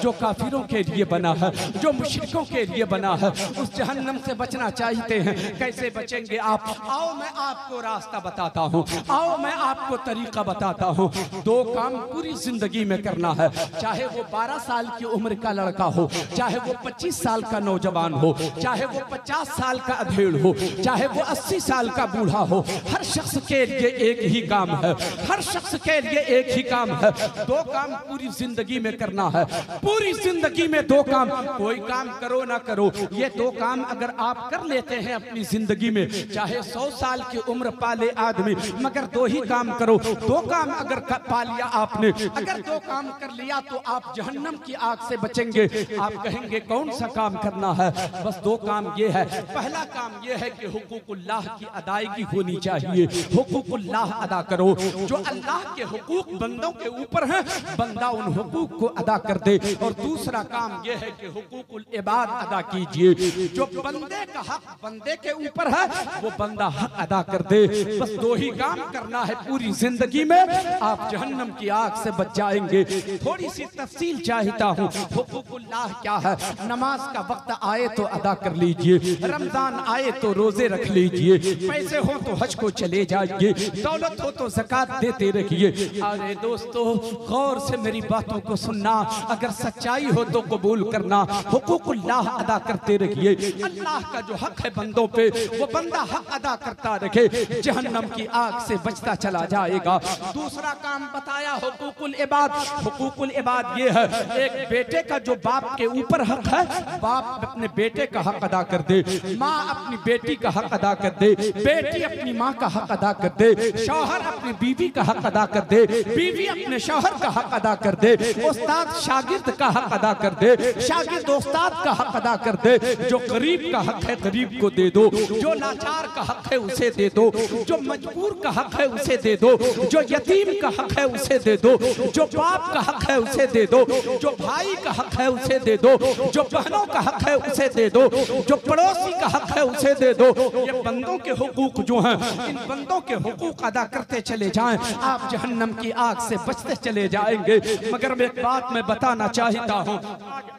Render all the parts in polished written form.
जो काफिरों के लिए बना है, जो मुशरिकों के लिए बना है। उस जहन्नम से बचना चाहते हैं, कैसे बचेंगे आप? आओ मैं आपको रास्ता बताता हूँ, आओ मैं आपको तरीका बताता हूँ। दो काम पूरी जिंदगी में करना है, चाहे वो 12 साल की उम्र का लड़का हो, चाहे वो 25 साल का नौजवान हो, चाहे वो 50 साल का अधेड़ हो, चाहे वो 80 साल का बूढ़ा हो। हर शख्स के लिए एक ही काम है, हर शख्स के लिए एक ही काम है। दो काम पूरी जिंदगी में करना है, पूरी जिंदगी में दो काम। कोई काम करो ना करो, ये दो काम अगर आप कर लेते हैं अपनी जिंदगी में, चाहे 100 साल की उम्र पाले आदमी, मगर दो ही काम करो। दो काम अगर पा लिया आपने, अगर दो काम कर लिया तो आप जहन्नम की आग से बचेंगे। आप कहेंगे कौन सा काम करना है? बस दो काम ये है। पहला काम ये है कि हुकूकुल्लाह की अदायगी होनी चाहिए। हुकूकुल्लाह अदा करो, जो अल्लाह के हुकूक बंदों के ऊपर हैं, बंदा उन हुकूक को अदा कर दे। और दूसरा काम ये है कि हुकूकुल इबाद अदा कीजिए, जो बंदे का हक बंदे के ऊपर है वो बंदा हक अदा कर दे। बस दो ही काम करना है पूरी जिंदगी में, आप जहन्नम की आग से बच जाएंगे। थोड़ी सी तफसील चाहता हूँ। हुकूकुल्लाह क्या है? नमाज का वक्त आए तो अदा कर लीजिए, रमजान आए तो रोजे रख लीजिए, पैसे हो तो हज को चले जाइए, दौलत हो तो ज़कात देते रहिए। अरे दोस्तों, गौर से मेरी बातों को सुनना, अगर सच्चाई हो तो कबूल करना। हुकूकुल्लाह अदा करते रहिए। अल्लाह का जो हक है बंदों पे, वो बंदा हक अदा करता रखे, जहन्नम की आग से बचता चला जाएगा। दूसरा काम बताया हुकूकुल इबाद। हुकूकुल इबाद ये है, एक बेटे का जो बाप के ऊपर हक है, बाप अपने बेटे का हक अदा कर दे, माँ अपनी बेटी का हक अदा कर दे, बेटी अपनी माँ का हक अदा कर दे, शौहर अपनी बीवी का हक अदा कर दे, बीवी अपने शौहर का हक अदा कर दे, उस्ताद शागिर्द का हक अदा कर दे, शागिर्द उस्ताद का हक अदा कर दे। जो गरीब का हक है गरीब को दे दो, जो लाचार का हक है उसे दे दो, जो मजबूर का हक है उसे दे दो, जो यतीम का हक है उसे दे दो, जो बाप का हक है उसे दे दो, जो भाई का हक है उसे दे दो, जो बहनों का हक है उसे दे दो, जो पड़ोसी का हक है उसे दे दो। ये बंदों के हुकूक जो हैं, इन बंदों के हुकूक अदा करते चले जाएं, आप जहन्नम की आग से बचते चले जाएंगे। मगर मैं एक बात मैं बताना चाहता हूँ,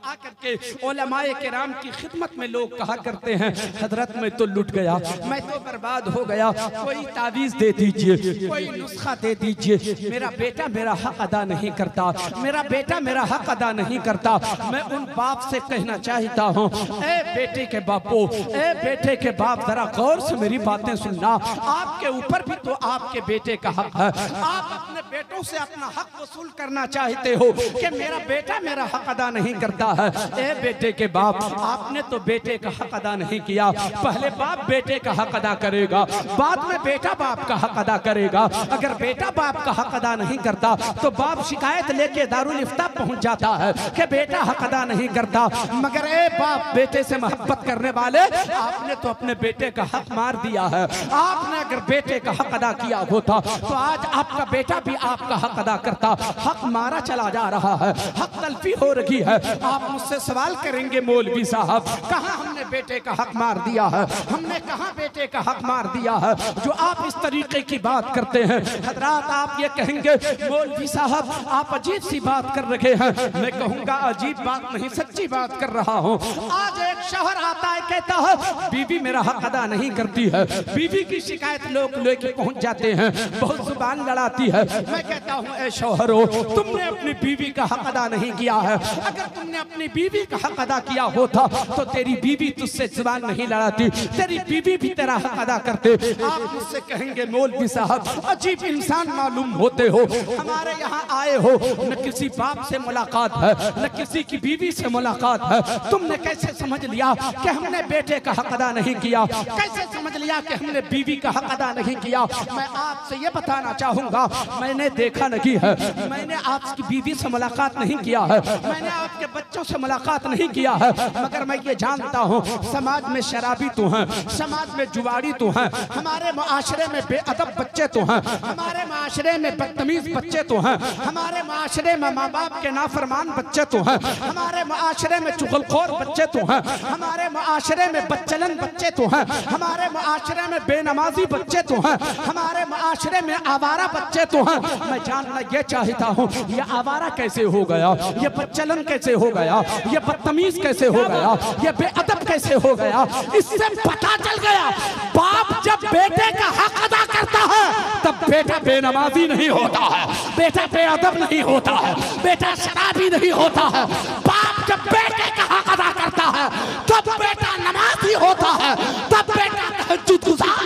आकर के उलमाए किराम की खिदमत में लोग कहा करते हैं, हजरत मैं तो लुट गया, मैं तो बर्बाद हो गया, कोई तावीज़ दे दीजिए, कोई नुस्खा दे दीजिए, मेरा बेटा मेरा हक अदा नहीं करता, मेरा बेटा मेरा हक अदा नहीं करता। मैं उन बाप से कहना चाहता हूँ, ए बेटे के बापो, ए बेटे के बाप, जरा गौर से मेरी बातें सुनना। आपके ऊपर भी तो आपके बेटे का हक है। आप अपने बेटों से अपना हक वसूल करना चाहते हो कि मेरा बेटा मेरा हक अदा नहीं करता है। ए बेटे के बाप, आपने तो बेटे का हक अदा नहीं किया। पहले बाप बेटे का हक अदा करेगा, बाद में बेटा बाप का हक अदा करेगा। अगर बेटा बाप का हक अदा नहीं करता तो बाप शिकायत लेके दारुल इफ्ता पहुंच जाता है कि बेटा हक अदा नहीं करता। मगर ए बाप बेटे से मोहब्बत करने वाले, आपने तो अपने बेटे का हक मार दिया है। आपने अगर बेटे का हक अदा किया होता तो आज आपका बेटा भी आपका हक अदा करता। हक मारा चला जा रहा है, हक तलफी हो रही है। आप मुझसे सवाल करेंगे मौलवी साहब, कहाँ हमने बेटे का हक मार दिया है? हमने कहाँ बेटे का हक मार दिया है जो आप इस तरीके की बात करते हैं? हजरात, आप ये कहेंगे मौलवी साहब आप अजीब सी बात कर रहे हैं। मैं कहूँगा अजीब बात नहीं, सच्ची बात कर रहा हूँ। आज एक शौहर आता है, कहता है बीवी मेरा हक अदा नहीं करती है, बीवी की शिकायत लोग लेके पहुंच जाते हैं, बहुत जुबान लड़ाती है। मैं कहता हूँ ए शौहरो, तुमने अपनी बीवी का हक अदा नहीं किया है। अगर तुमने अपनी बीवी का हक अदा किया होता तो तेरी बीवी तुझसे जुबान नहीं लड़ाती, तेरी बीवी भी तेरा हक अदा करते। आप मुझसे कहेंगे मौलवी साहब अजीब इंसान मालूम होते हो, हमारे यहाँ आए हो, न किसी बाप से मुलाकात है, न किसी की बीवी से मुलाकात है। तुमने कैसे समझ लिया कि हमने बेटे का हक अदा नहीं किया? कैसे समझ लिया कि हमने बीवी का हक अदा नहीं किया? मैं आपसे ये बताना चाहूंगा, मैंने देखा नहीं है, मैंने आपकी बीवी से मुलाकात नहीं किया है, मैंने आपके बच्चों से मुलाकात नहीं किया है, मगर मैं ये जानता हूँ समाज में शराबी तो हैं, समाज में जुआरी तो हैं, हमारे मुआशरे में बेअदब बच्चे तो हैं, हमारे मुआशरे में बदतमीज बच्चे तो हैं, हमारे मुआशरे में माँ बाप के नाफरमान बच्चे तो हैं, हमारे मुआशरे में चुगलखोर बच्चे तो हैं, हमारे मुआशरे में बच्चलन बच्चे तो हैं, हमारे मुआशरे में बेनमाजी बच्चे तो हैं, हमारे मुआशरे में आवारा बच्चे तो हैं। मैं जानना ये चाहता हूँ ये आवारा कैसे हो गया, ये बदचलन कैसे हो गया, ये बदतमीज कैसे हो गया, ये बेअदब कैसे हो गया। इससे पता चल गया बाप जब बेटे का हक अदा करता है तब बेटा बेनमाजी नहीं होता है, बेटा बेअदब नहीं होता है, बेटा शराबी नहीं होता है। बाप जब बेटे का हक अदा करता है तब बेटा नमाजी होता है, तब बेटा तहज्जुद गुज़ार।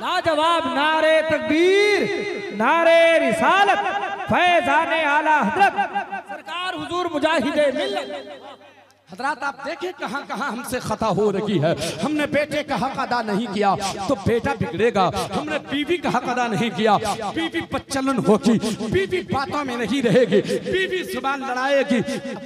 लाजवाब नारे तकबीर, नारे रिसालत, फैज़ाने आला हज़रत सरकार हुजूर मुजाहिदे मिल्लत। हजरात आप देखें कहाँ कहाँ हमसे खता हो रही है। हमने बेटे का हक अदा नहीं किया तो बेटा बिगड़ेगा, हमने बीवी का हक अदा नहीं किया बीवी बदचलन होगी, बीवी बातों में नहीं रहेगी, बीवी जुबान लड़ाएगी।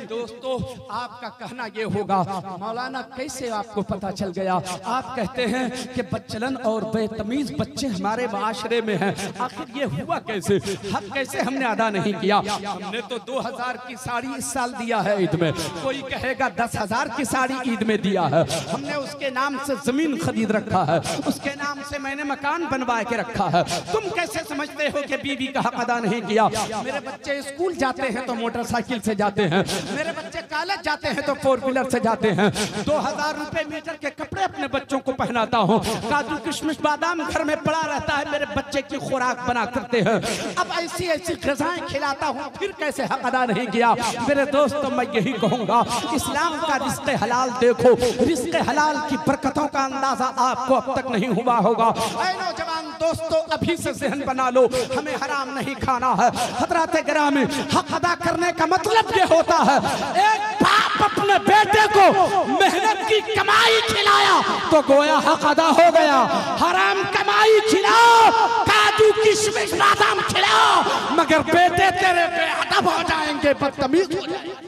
दोस्तों आपका कहना ये होगा मौलाना कैसे आपको पता चल गया? आप कहते हैं कि बदचलन और बेतमीज बच्चे हमारे माशरे में हैं, आखिर ये हुआ कैसे? हक कैसे हमने अदा नहीं किया? हमने तो 2000 की साड़ी इस साल दिया है ईद में, कोई कहेगा 10,000 की साड़ी ईद में दिया है। हमने उसके नाम से जमीन खरीद रखा है, उसके नाम से मैंने मकान बनवा के रखा है। तुम कैसे समझते हो कि बीवी का हक अदा नहीं किया? मेरे बच्चे स्कूल जाते हैं तो मोटरसाइकिल से जाते हैं, मेरे बच्चे कॉलेज जाते हैं तो 4 व्हीलर से जाते हैं। 2000 रुपए मीटर के कपड़े अपने बच्चों को पहनाता हूँ, काजू किशमिश बादाम घर में पड़ा रहता है, मेरे बच्चे की खुराक बना करते हैं। अब ऐसी ऐसी ग़िज़ाएं खिलाता हूँ, फिर कैसे हक अदा नहीं किया? मेरे दोस्तों मैं यही कहूँगा इस्लाम का रिज़्क़ हलाल देखो, रिज़्क़ हलाल की बरकतों का अंदाजा आपको अब तक नहीं हुआ होगा। ऐ नौजवान दोस्तों अभी से ज़हन बना लो, हमें हराम नहीं खाना है। हज़रात गिरामी हक अदा करने का मतलब ये होता है एक बाप अपने बेटे को मेहनत की कमाई खिलाया तो गोया हक अदा हो गया। हराम कमाई खिलाओ, काजू किशमिश बादाम खिलाओ, मगर बेटे तेरे बेअदब हो जाएंगे, बदतमीज हो जाएंगे।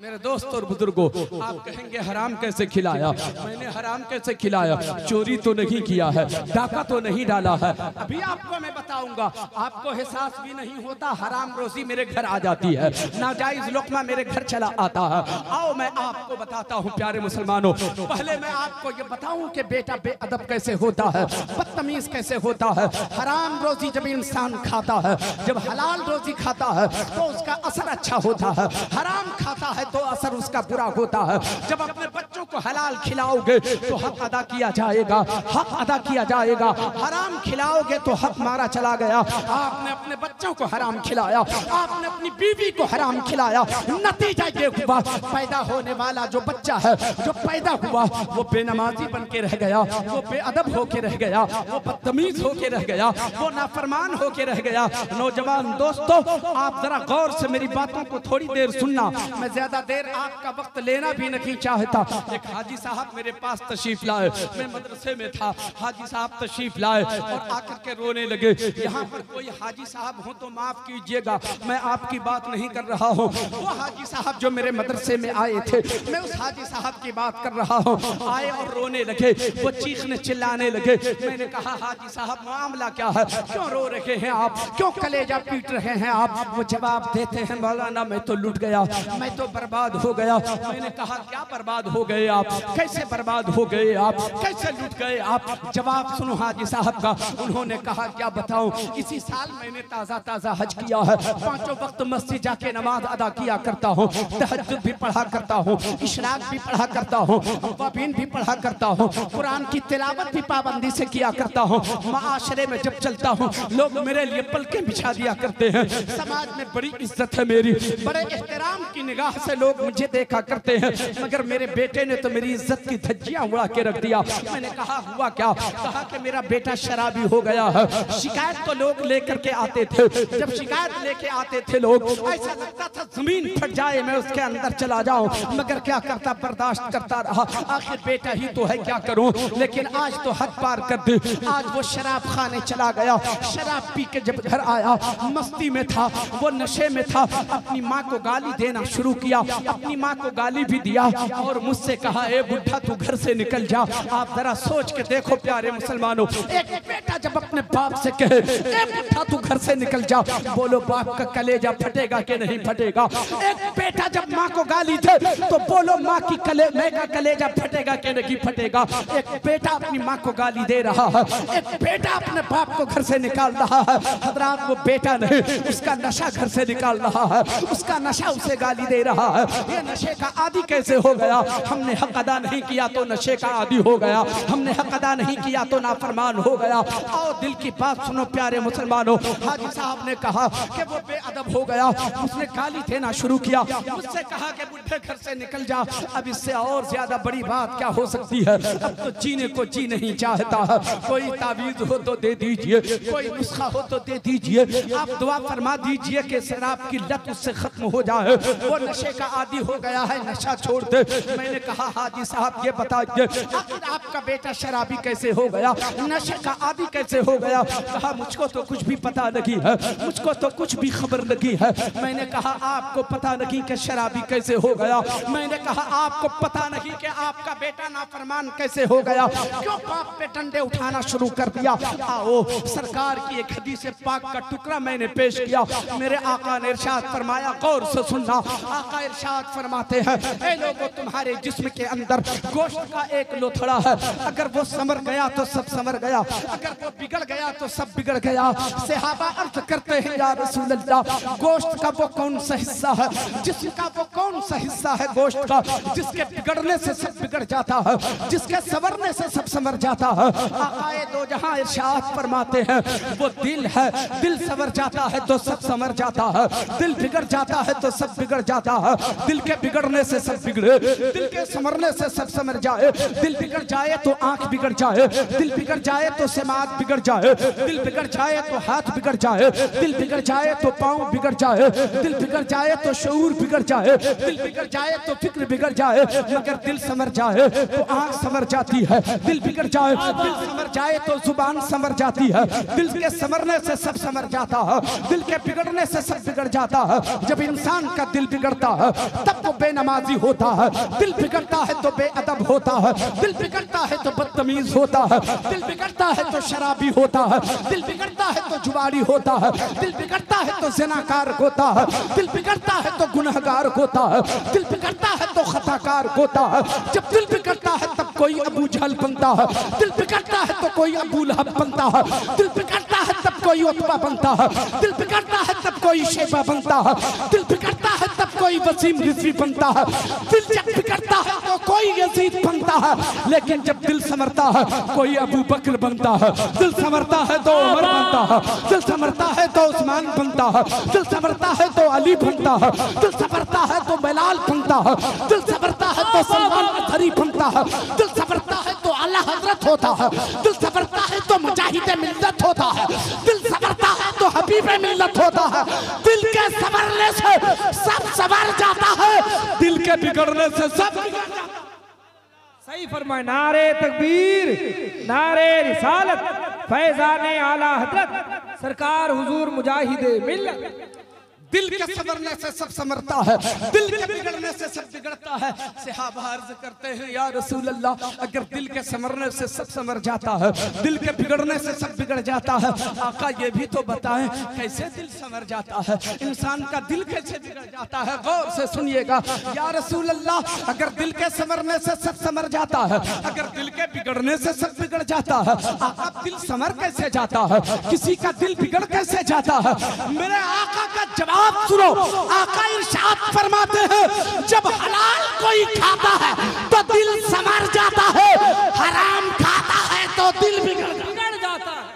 मेरे दोस्त और बुजुर्गों आप कहेंगे हराम कैसे खिलाया? मैंने हराम कैसे खिलाया? चोरी तो नहीं किया है, डाका तो नहीं डाला है। अभी आपको मैं बताऊंगा, आपको एहसास भी नहीं होता हराम रोजी मेरे घर आ जाती है, नाजायज लुक़मा मेरे घर चला आता है। आओ मैं आपको बताता हूँ प्यारे मुसलमानों, पहले मैं आपको ये बताऊं कि बेटा बेअदब कैसे होता है, बदतमीज कैसे होता है। हराम रोजी जब इंसान खाता है, जब हलाल रोजी खाता है तो उसका असर अच्छा होता है, हराम खाता है तो असर उसका बुरा होता है। जब अपने बच्चों को हलाल खिलाओगे तो हक अदा किया जाएगा, हक अदा किया जाएगा। हराम खिलाओगे तो हक मारा चला गया। आपने अपने बच्चों को हराम खिलाया, आपने अपनी बीवी को हराम खिलाया, नतीजा ये हुआ पैदा होने वाला जो बच्चा है, जो पैदा हुआ वो बेनमाजी बन के रह गया, वो बेअदब होके रह गया, वो बदतमीज होके रह गया, वो नाफरमान होके रह गया। नौजवान दोस्तों आप जरा गौर से मेरी बातों को थोड़ी देर सुनना, मैं ज्यादा देर आपका वक्त लेना भी नहीं चाहता। एक हाजी साहब मेरे पास तशरीफ लाए, मैं मदरसे में था, हाजी साहब तशरीफ लाए और आकर के रोने लगे। यहाँ पर कोई हाजी साहब हो तो माफ कीजिएगा, मैं आपकी बात नहीं कर रहा हूँ। वो हाजी साहब जो मेरे मदरसे में आए थे, मैं उस हाजी साहब की बात कर रहा हूँ। आए और रोने लगे, वो चीखने चिल्लाने लगे। मैंने कहा हाजी साहब मामला क्या है, क्यों रो रहे हैं आप, क्यों कलेजा पीट रहे हैं आप? वो जवाब देते हैं मौलाना मैं तो लुट गया, मैं तो बर्बाद हो गया। मैंने कहा क्या बर्बाद हो गए आप, कैसे बर्बाद हो गए आप, कैसे लुट गए आप? जवाब सुनो हाजी साहब का। उन्होंने कहा क्या बताऊं, इसी साल मैंने ताज़ा ताज़ा हज किया है, 5 वक्त मस्जिद जाके नमाज अदा किया करता हूँ, तहज्जुद भी पढ़ा करता हूँ, इशराक भी पढ़ा करता हूँ, अव्वाबीन भी पढ़ा करता हूँ, कुरान की तिलावत भी पाबंदी से किया करता हूँ। माशरे में जब चलता हूँ लोग मेरे लिए पलके बिछा दिया करते हैं, समाज में बड़ी इज्जत है मेरी, बड़े एहतराम की निगाह से लोग मुझे देखा करते हैं, मगर मेरे बेटे ने तो मेरी इज्जत की धज्जियां उड़ा के रख दिया। मैंने कहा हुआ क्या? कहा कि मेरा बेटा शराबी हो गया है। शिकायत तो लोग लेकर के आते थे, जब शिकायत लेके आते थे लोग ऐसा लगता था जमीन फट जाए मैं उसके अंदर चला जाऊं, मगर क्या करता, बर्दाश्त करता रहा। आखिर बेटा ही तो है, क्या करूं? लेकिन आज तो हद पार कर दी, आज वो शराब खाने चला गया। शराब पी के जब घर आया मस्ती में था, वो नशे में था, अपनी माँ को गाली देना शुरू किया। किया, अपनी माँ को गाली भी दिया और मुझसे कहा, ए बुढ़ा तू घर से निकल जा। आप जरा सोच के देखो प्यारे मुसलमानों, एक बेटा जब अपने बाप से कहे, ए बुढ़ा तू घर से निकल जा, बोलो बाप का कलेजा फटेगा कि नहीं फटेगा? एक बेटा जब माँ को गाली दे तो बोलो माँ की कलेजा फटेगा कि नहीं फटेगा? एक बेटा अपनी माँ को गाली दे रहा है, एक बेटा अपने बाप को घर से निकाल रहा है। हजरात, वो बेटा नहीं, उसका नशा घर से निकाल रहा है, उसका नशा उसे गाली दे रहा है। ये नशे का आदी कैसे हो गया? हमने हक अदा नहीं किया तो नशे का आदी हो गया, हमने हक अदा नहीं किया तो नाफरमान हो गया। आओ दिल की बात सुनो प्यारे मुसलमानों, हाजी साहब ने कहा कि वो बेअदब हो गया, उसने गाली देना शुरू किया, मुझसे कहा कि बुढ़े घर से निकल जा। अब इससे और ज्यादा बड़ी बात क्या हो सकती है? अब तो जीने को जी नहीं चाहता है। कोई तावीज हो तो दे दीजिए, कोई नुस्खा हो तो दे दीजिए, आप दुआ फरमा दीजिए कि शराब की लत उससे खत्म हो जाए। वो नशे का आदी हो गया है, नशा छोड़ दे। मैंने कहा, हाजी साहब ये बताइए, आखिर आपका बेटा शराबी कैसे हो गया, नशे का आदी कैसे हो गया? कहा, मुझको तो कुछ भी पता नहीं है, मुझको तो कुछ भी खबर नहीं है। मैंने कहा, आपको पता नहीं कि शराबी कैसे हो गया? मैंने कहा, आपको पता नहीं कि आपका बेटा नाफरमान कैसे हो गया? क्यों बाप पे डंडे उठाना शुरू कर दिया? आओ, सरकार की एक हदीस पाक का टुकड़ा मैंने पेश किया। मेरे आका ने इरशाद फरमाया, गौर से सुनना। आका इरशाद फरमाते हैं, ए लोगों, तुम्हारे जिस्म के अंदर गोश्त का एक लोथड़ा है, अगर वो समर गया तो सब समर गया, अगर वो बिगड़ गया तो सब बिगड़ गया। सहाबा अर्ज करते हैं, या रसूल अल्लाह, गोश्त का वो कौन सा हिस्सा है, जिस्म का वो कौन सा हिस्सा है गोश्त का, जिसके बिगड़ने से सब बिगड़ जाता है, जिसके संवरने से सब संवर जाता है? आकाए दो जहां इरशाद फरमाते हैं, वो दिल है, दिल संवर जाता है तो सब संवर जाता है, दिल बिगड़ जाता है तो सब बिगड़ जाता है। दिल के बिगड़ने से सब बिगड़े, दिल के संवरने से सब संवर जाए। दिल बिगड़ जाए तो आंख बिगड़ जाए, दिल बिगड़ जाए तो समाज बिगड़ जाए, दिल बिगड़ जाए तो हाथ बिगड़ जाए, दिल बिगड़ जाए तो पांव बिगड़ जाए, दिल बिगड़ जाए तो शऊर बिगड़ जाए, दिल बिगड़ जाए तो फिक्र बिगड़ जाए। मगर दिल संवर जाए तो आंख संवर जाती है, दिल बिगड़ जाए, दिल संवर जाए तो जुबान संवर जाती है। दिल के संवरने से सब संवर जाता है, दिल के बिगड़ने से सब बिगड़ जाता है। जब इंसान का दिल बिगड़ता है तब वो बेनमाजी होता है, दिल बिगड़ता है तो बेअदब होता है, दिल बिगड़ता है तो बदतमीज होता है, दिल बिगड़ता है तो शराबी होता है, दिल बिगड़ता है तो जुआरी होता है, दिल बिगड़ता है तो ज़िनाकार होता है, दिल बिगड़ता है तो गुनहगार होता है, दिल बिगड़ता है तो खताकार होता है। जब दिल बिगड़ता है तब कोई अबू जहल बनता है, दिल बिगड़ता है तो कोई अबू लहब बनता है, दिल बिगड़ता है तब कोई उतबा बनता है, दिल बिगड़ता है तब कोई शेबा बनता है, दिल बिगड़ता है तब कोई वसीम रिजवी बनता है, दिल जब बिगड़ता है तो कोई यजीद बनता है। लेकिन जब दिल संवरता है कोई अबू बकर बनता है, दिल संवरता है तो उमर बनता है, दिल संवरता है तो उस्मान बनता है, दिल संवरता है तो अली बनता है, दिल संवरता है तो बिलाल बनता है, दिल संवरता है तो सलमान अथरी बनता है, दिल संवरता है तो आला हजरत होता है, दिल संवरता है तो मुजाहिद मिल्लत होता है, दिल संवरता है तो हबीब मिल्लत होता है। दिल के संवरने से सब संवर जाता है, दिल के बिगड़ने से सब बिगड़ जाता है। सही फरमाए। नारे तकबीर, नारे रिसालत, फैजाने आला हजरत सरकार हुजूर मुजाहिदे मिल्लत। दिल के संवरने से सब संवरता है, दिल के बिगड़ने से सब बिगड़ता है। सहाबा अर्ज करते हैं, या रसूल अल्लाह, अगर दिल के संवरने से सब संवर जाता है, दिल के बिगड़ने से सब बिगड़ जाता है, आका ये भी तो बताएं कैसे दिल संवर जाता है, इंसान का दिल कैसे बिगड़ जाता है? गौर से सुनिएगा। या रसूल अल्लाह, अगर दिल के संवरने से सब संवर जाता है, अगर दिल के बिगड़ने से सब बिगड़ जाता है, आका दिल संवर कैसे जाता है? किसी का दिल बिगड़ कैसे जाता है? मेरे आका का जवाब आप सुनो। आका इरशाद फरमाते हैं, जब हलाल कोई खाता है तो दिल संवर जाता है, हराम खाता है तो दिल बिगड़ जाता है।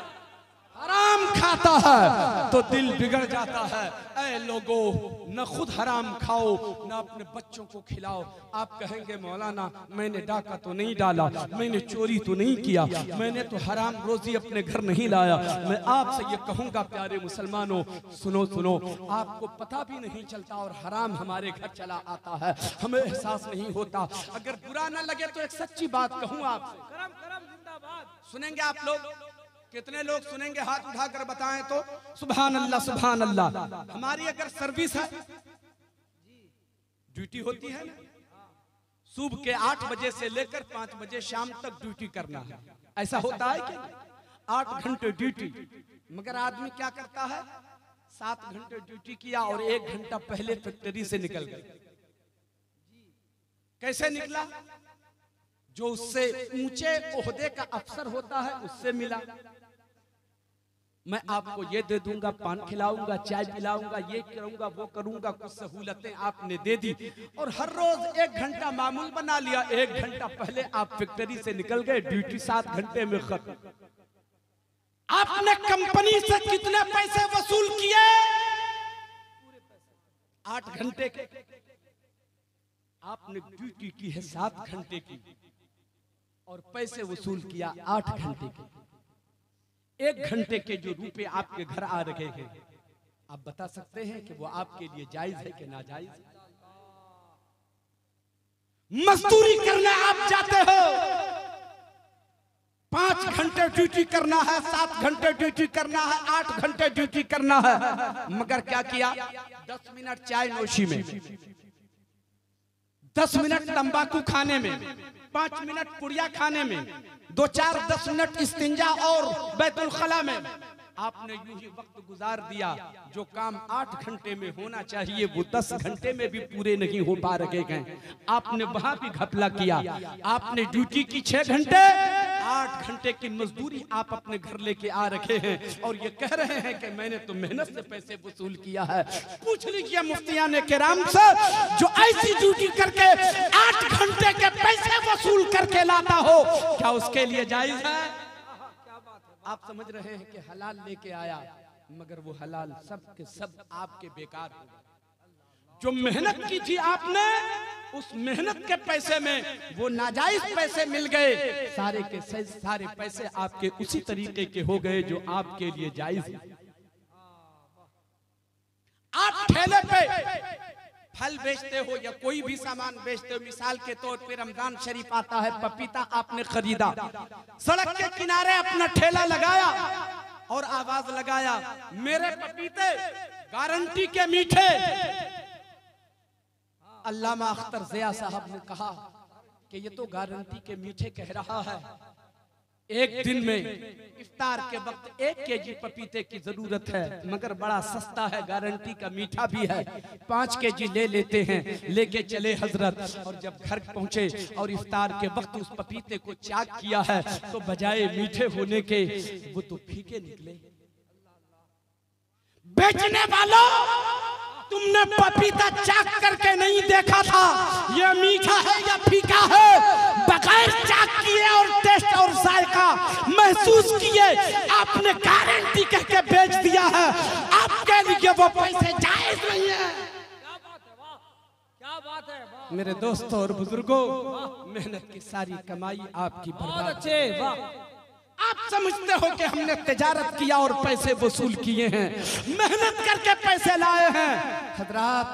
हराम खाता है तो दिल बिगड़ जाता है। ऐ लोगों, न खुद हराम खाओ न अपने बच्चों को खिलाओ। आप कहेंगे मौलाना मैंने डाका तो नहीं डाला, मैंने चोरी तो नहीं किया, मैंने तो हराम रोजी अपने घर नहीं लाया। मैं आपसे ये कहूंगा प्यारे मुसलमानों, सुनो सुनो, आपको पता भी नहीं चलता और हराम हमारे घर चला आता है, हमें एहसास नहीं होता। अगर बुरा ना लगे तो एक सच्ची बात कहूँ आपसे, करम करम जिंदाबाद। सुनेंगे आप लोग? कितने लोग सुनेंगे? हाथ उठाकर बताएं तो। सुभान अल्लाह, सुभान अल्लाह। हमारी अगर सर्विस है, ड्यूटी होती है ना, सुबह के 8 बजे से लेकर 5 बजे शाम तक ड्यूटी करना है, ऐसा होता है क्या? 8 घंटे ड्यूटी। मगर आदमी क्या करता है, 7 घंटे ड्यूटी किया और 1 घंटा पहले फैक्ट्री से निकल गए। कैसे निकला? जो उससे ऊंचे ओहदे का अफसर होता है उससे मिला, मैं आपको ये दे दूंगा, पान खिलाऊंगा, चाय पिलाऊंगा, ये करूंगा, वो करूंगा, कुछ सहूलतें आपने दे दी और हर रोज 1 घंटा मामूल बना लिया। 1 घंटा पहले आप फैक्ट्री से निकल गए, ड्यूटी 7 घंटे में खत्म। आपने कंपनी से कितने पैसे वसूल किए? 8 घंटे के। आपने ड्यूटी की है 7 घंटे की और पैसे वसूल किया 8 घंटे के। 1 घंटे के जो रुपए आपके घर आ रहे हैं, आप बता सकते हैं कि वो आपके लिए जायज है कि नाजायज है? मजदूरी करने आप जाते हो, 5 घंटे ड्यूटी करना है, 7 घंटे ड्यूटी करना है, 8 घंटे ड्यूटी करना है, मगर क्या किया? 10 मिनट चाय नोशी में, 10 मिनट तंबाकू खाने में, 5 मिनट पुड़िया खाने में, 2-4-10 मिनट इस्तिंजा और बैतुल खला में आपने यूं ही वक्त गुजार दिया। जो काम 8 घंटे में होना चाहिए वो 10 घंटे में भी पूरे नहीं हो पा रहे हैं। आपने वहां भी घपला किया। आपने ड्यूटी की 6 घंटे, 8 घंटे की मजदूरी आप अपने घर लेके आ रखे हैं और ये कह रहे हैं कि मैंने तो मेहनत से पैसे वसूल किया है। पूछ लीजिए मुफ्तियाने किराम से, जो ऐसी ड्यूटी करके 8 घंटे के पैसे वसूल करके लाता हो, क्या उसके लिए जायज है? आप समझ रहे हैं कि हलाल लेके आया, मगर वो हलाल सब के सब आपके बेकार हो गए। जो मेहनत की थी आपने, उस मेहनत के पैसे में वो नाजायज पैसे मिल गए, सारे के सारे पैसे आपके उसी तरीके के हो गए जो आपके लिए जायज है। आप ठेले पे फल बेचते हो या कोई भी सामान बेचते हो, मिसाल के तौर पे रमजान शरीफ आता है, पपीता आपने खरीदा, सड़क के किनारे अपना ठेला लगाया और आवाज लगाया, मेरे पपीते गारंटी के मीठे। अल्लामा अख्तर ज़िया साहब ने कहा कि ये तो गारंटी के मीठे कह रहा है, एक दिन में इफ्तार के वक्त 1 केजी पपीते की जरूरत है, मगर बड़ा सस्ता है, गारंटी का मीठा भी है, 5 केजी ले लेते हैं। लेके चले हजरत, और जब घर पहुंचे और इफ्तार के वक्त उस पपीते को चाक किया है तो बजाय मीठे होने के वो तो फीके निकले। बेचने वालों, तुमने पपीता चाक करके नहीं देखा था ये मीठा है या फीका है, बगैर चाक किए और टेस्ट और जायका महसूस किए आपने गारंटी कह के बेच दिया है। आपके लिए वो पैसे जायज नहीं है। क्या बात है, वाह क्या बात है, वाह मेरे दोस्तों और बुजुर्गों, मेहनत की सारी कमाई आपकी बहुत बर्बाद। अच्छे, वाह। आप समझते हो कि हमने तिजारत किया और पैसे वसूल किए हैं, मेहनत करके पैसे लाए हैं। हजरात,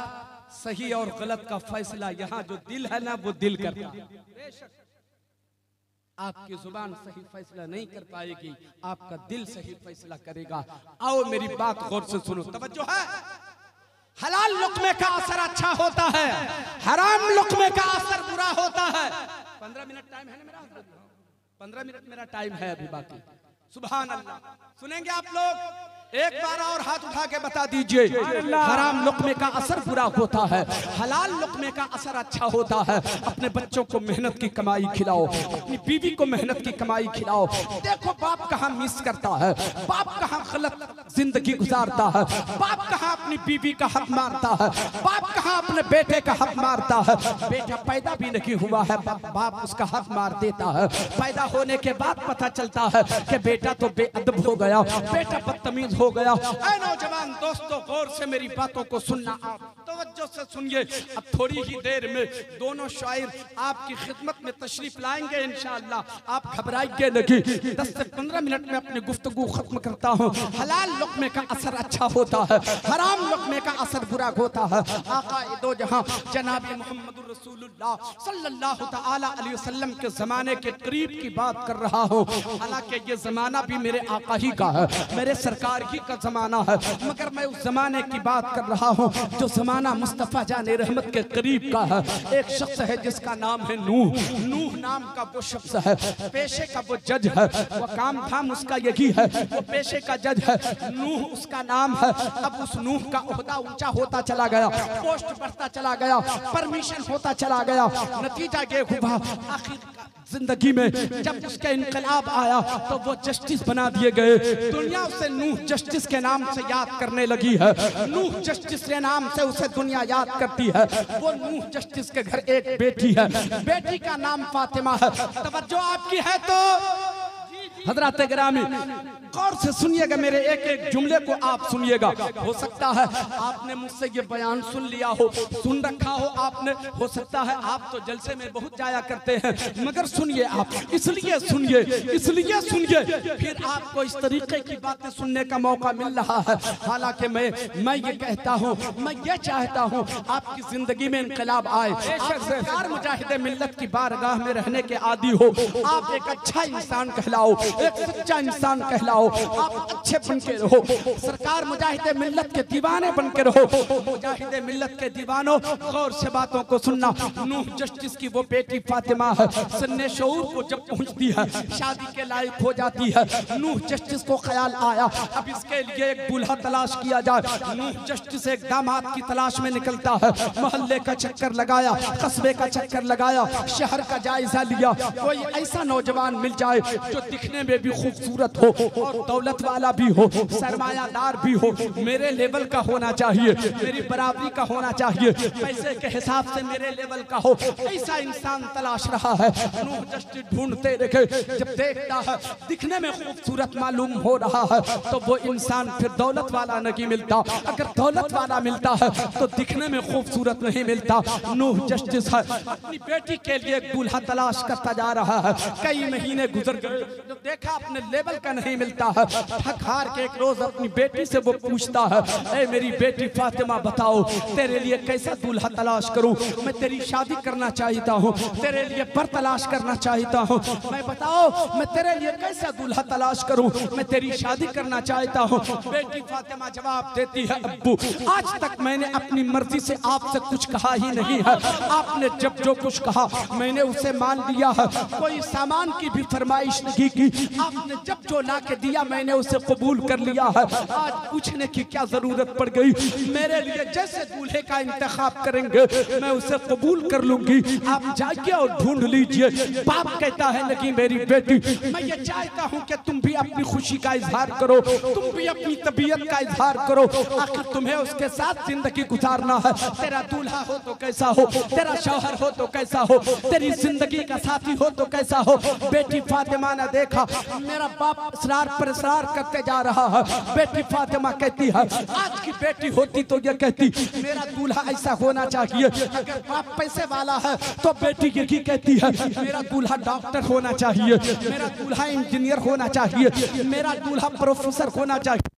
सही और गलत का फैसला यहाँ जो दिल है ना, वो दिल करता है। आपकी जुबान सही फैसला नहीं कर पाएगी, आपका दिल सही फैसला करेगा। आओ मेरी बात गौर से सुनो, तवज्जो है। हलाल लुक़्मे का असर अच्छा होता है, हराम लुक़्मे का असर बुरा होता है। 15 मिनट टाइम है ना मेरा? 15 मिनट मेरा टाइम है अभी बाकी। सुभान अल्लाह। सुनेंगे आप लोग? एक बार और हाथ उठा के बता दीजिए। हराम लुक़्मे का असर बुरा होता है, हलाल लुक़्मे का असर अच्छा होता है। अपने बच्चों को मेहनत की कमाई खिलाओ, अपनी बीवी को मेहनत की कमाई खिलाओ। देखो बाप कहाँ मिस करता है, बाप कहाँ गलत जिंदगी गुजारता है, बाप कहाँ अपनी बीवी का हक मारता है, बाप कहाँ अपने बेटे का हक मारता है। बेटा पैदा भी नहीं हुआ है, बाप उसका हक मार देता है। पैदा होने के बाद पता चलता है कि बेटा तो बेअदब हो गया, बेटा बदतमीज हो गया। ऐ नौजवान दोस्तों, गौर से मेरी बातों को सुनना, आप तवज्जो से सुनिए। अब थोड़ी ही देर में दोनों शायर आपकी खिदमत में तशरीफ लाएंगे इंशाअल्लाह। आप घबराइए नहीं, 10 से 15 मिनट में अपनी गुफ्तगू खत्म करता हूँ। हलाल लुक़्मे का असर अच्छा होता है, हराम लुक़्मे का असर बुरा होता है। आका दो जहां जनाब मोहम्मद रसूलुल्लाह सल्लल्लाहु तआला अलैहि वसल्लम के जमाने के करीब की बात कर रहा हूँ। हालांकि ये जमाना भी मेरे आका ही का है, मेरे सरकार ही का जमाना है, मगर मैं उस जमाने की बात कर रहा हूँ जो जमाना थाना मुस्तफ़ा जाने रहमत के करीब का है। एक शख्स है जिसका नाम है नूह। नूह नाम का वो शख्स है, पेशे का वो जज है, वो काम धाम उसका यही है, वो पेशे का जज है। नूह उसका नाम है। अब उस नूह का ओहदा ऊंचा होता चला गया, पोस्ट बढ़ता चला गया, परमिशन होता चला गया। नतीजा ये हुआ आखिर जिंदगी में जब उसका इनकलाब आया तो वो जस्टिस बना दिए गए। दुनिया उसे नूह जस्टिस के नाम से याद करने लगी है। नूह जस्टिस के नाम से उसे दुनिया याद करती है। वो नूह जस्टिस के घर एक बेटी है, बेटी का नाम फातिमा है। तवज्जो आपकी है तो हजरत गिरामी गौर से सुनिएगा, मेरे एक एक जुमले को आप सुनिएगा। हो सकता है आपने मुझसे ये बयान सुन लिया हो, सुन रखा हो आपने, हो सकता है आप तो जलसे में बहुत जाया करते हैं, मगर सुनिए आप, इसलिए सुनिए, इसलिए सुनिए, फिर आपको इस तरीके की बातें सुनने का मौका मिल रहा है। हालांकि मैं ये कहता हूँ, मैं ये चाहता हूँ आपकी जिंदगी में इनकलाब आए, आप सरकार मुजाहिदे मिल्लत की बारगाह में रहने के आदी हो, आप एक अच्छा इंसान कहलाओ, एक सच्चा इंसान कहलाओ, आप अच्छे बन के रहो, सरकार मुजाहिदे मिल्लत के दीवाने बन के रहो। मुजाहिदे मिल्लत के दीवानों, गौर से बातों को सुनना। नूह जस्टिस की वो बेटी फातिमा है, सन्ने शऊर को जब पहुंचती है, शादी के लायक हो जाती है, नूह जस्टिस को ख्याल आया अब इसके लिए एक दूल्हा तलाश किया जाए। नूह जस्टिस एक दामाद की तलाश में निकलता है, मोहल्ले का चक्कर लगाया, कस्बे का चक्कर लगाया, शहर का जायजा लिया, कोई ऐसा नौजवान मिल जाए जो दिखने में भी खूबसूरत हो और दौलत वाला भी हो, सरमायादार भी हो, मेरे लेवल का होना चाहिए, मेरी बराबरी का होना चाहिए, पैसे के हिसाब से मेरे लेवल का हो, ऐसा इंसान तलाश रहा है। नूह जस्टिस ढूंढते रहे, जब देखता है दिखने में खूबसूरत मालूम हो रहा है तो वो इंसान फिर दौलत वाला नहीं मिलता, अगर दौलत वाला मिलता है तो दिखने में खूबसूरत नहीं मिलता। नूह जस्टिस है, अपनी बेटी के लिए एक दूल्हा तलाश करता जा रहा है। कई महीने गुजर गए, जब देखा अपने लेवल का नहीं मिलता है, थक हार के एक रोज अपनी बेटी से वो पूछता है, ए मेरी बेटी फातिमा बताओ तेरे लिए कैसा दूल्हा तलाश करूं, मैं तेरी शादी करना चाहता हूं, तेरे लिए बर तलाश करना चाहता हूं, मैं बताओ मैं तेरे लिए कैसा दूल्हा तलाश करूं, मैं तेरी शादी करना चाहता हूं। बेटी फातिमा जवाब देती है, अब्बू आज तक मैंने अपनी मर्जी से आपसे कुछ कहा ही नहीं है, आपने जब जो कुछ कहा मैंने उसे मान लिया है, कोई सामान की भी फरमाइश नहीं की, आपने जब जो ला के दिया मैंने उसे कबूल कर लिया है, आज पूछने की क्या जरूरत पड़ गई, मेरे लिए जैसे दूल्हे का इंतखाब करेंगे मैं उसे कबूल कर लूंगी, आप जाइए और ढूंढ लीजिए। बाप कहता है नहीं मेरी बेटी, मैं ये चाहता हूँ कि तुम भी अपनी खुशी का इजहार करो, तुम भी अपनी तबीयत का इजहार करो, आखिर तुम्हें उसके साथ जिंदगी गुजारना है, तेरा दूल्हा हो तो कैसा हो, तेरा शौहर हो तो कैसा हो, तेरी जिंदगी का साथी हो तो कैसा हो। बेटी फातिमा ने देखा मेरा बाप इसरार पर इसरार करते जा रहा है, बेटी फातिमा कहती है आज की बेटी होती तो ये कहती मेरा दूल्हा ऐसा होना चाहिए, अगर बाप पैसे वाला है तो बेटी यही कहती है मेरा दूल्हा डॉक्टर होना चाहिए, मेरा दूल्हा इंजीनियर होना चाहिए, मेरा दूल्हा प्रोफेसर होना चाहिए।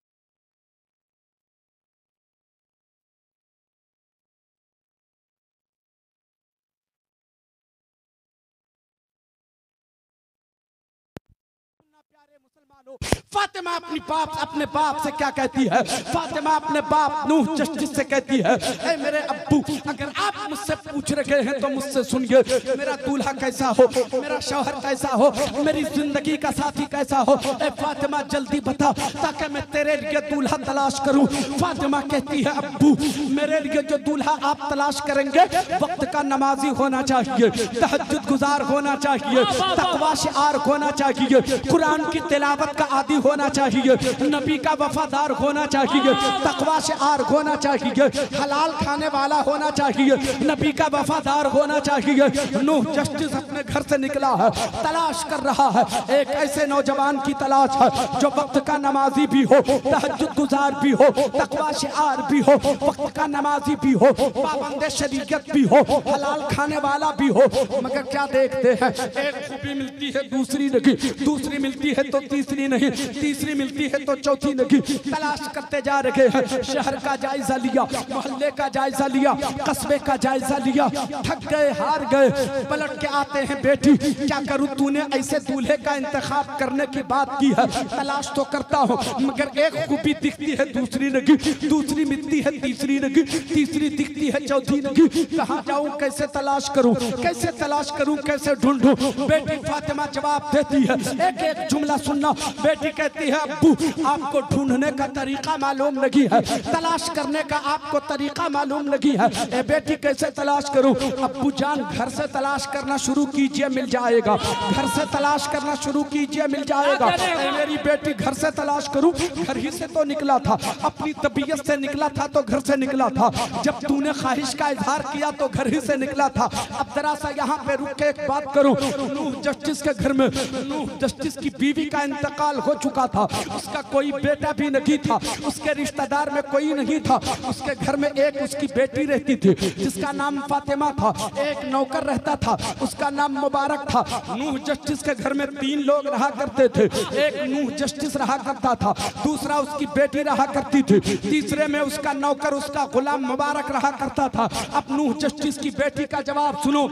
फातिमा अपने बाप से क्या कहती है, फातिमा अपने बाप नूह जस्टिस से कहती है, ऐ मेरे अब्बू अगर आप मुझसे पूछ रहे हैं तो मुझसे सुनिए, मेरा दूल्हा कैसा हो, मेरा शौहर कैसा हो, मेरी जिंदगी का साथी कैसा हो, ऐ फातिमा जल्दी बता ताकि मैं तेरे लिए दूल्हा तलाश करूं। फातिमा कहती है अब्बू मेरे लिए जो दूल्हा आप तलाश करेंगे वक्त का नमाजी होना चाहिए, तहज्जुद गुजार होना चाहिए, तकवा शिआर होना चाहिए, कुरान की तिलावत का आदी होना चाहिए, नबी का वफादार होना चाहिए, तकवा से आर होना चाहिए, हलाल खाने वाला होना चाहिए, नबी का वफादार होना चाहिए। नूह जस्टिस अपने घर से निकला है, तलाश कर रहा है, एक ऐसे नौजवान की तलाश है जो वक्त का नमाजी भी हो, तहज्जुद गुजार भी हो, तकवा से आर भी हो, वक्त का नमाजी भी हो, पाबंद शरीयत भी हो, हलाल खाने वाला भी हो। मगर क्या देखते हैं, एक खूबी मिलती है दूसरी नहीं, दूसरी मिलती है तो तीसरी नहीं, तीसरी मिलती है तो चौथी नहीं, तलाश करते जा रहे हैं। शहर का जायजा लिया, मोहल्ले का जायजा लिया, कस्बे का जायजा लिया, थक गए, हार गए, पलट के आते हैं, बेटी क्या करूं, तूने ऐसे दूल्हे का इंतखाब करने की बात की है, तलाश तो करता हूं मगर एक खूबी दिखती है, दूसरी नहीं, दूसरी मिलती है, तीसरी नहीं, तीसरी दिखती है, चौथी नहीं, कहां जाऊं, कैसे तलाश करूं, कैसे तलाश करूं, कैसे ढूंढूं। बेटी फातिमा जवाब देती है, एक एक जुमला सुनना। बेटी कहती है, अब्बू आपको ढूंढने का तरीका मालूम नहीं है, तलाश करने का आपको तरीका मालूम नहीं है। ए बेटी कैसे तलाश करूं? अब्बू जान घर से तलाश करना शुरू कीजिए, मिल जाएगा, घर से तलाश करना शुरू कीजिए, मिल जाएगा। मेरी बेटी घर से तलाश करूं, घर ही से तो निकला था, अपनी तबीयत से निकला था तो घर से निकला था, जब तूने ख्वाहिश का इजहार किया तो घर ही से निकला था। अब जरा सा यहाँ पे रुक के एक बात करूं, नूह जस्टिस के घर में नूह जस्टिस की बीवी का इंतकाल हो चुका था, उसका कोई बेटा भी नहीं था, उसके रिश्तेदार में कोई नहीं था, उसके घर में एक उसकी बेटी रहती थी जिसका नाम फातिमा था, एक नौकर रहता था उसका नाम मुबारक था। नूह जस्टिस के घर में 3 लोग रहा करते थे, एक नूह जस्टिस रहा करता था, दूसरा उसकी बेटी रहा करती थी, तीसरे में उसका नौकर उसका गुलाम मुबारक रहा करता था। अब नूह जस्टिस की बेटी का जवाब सुनो।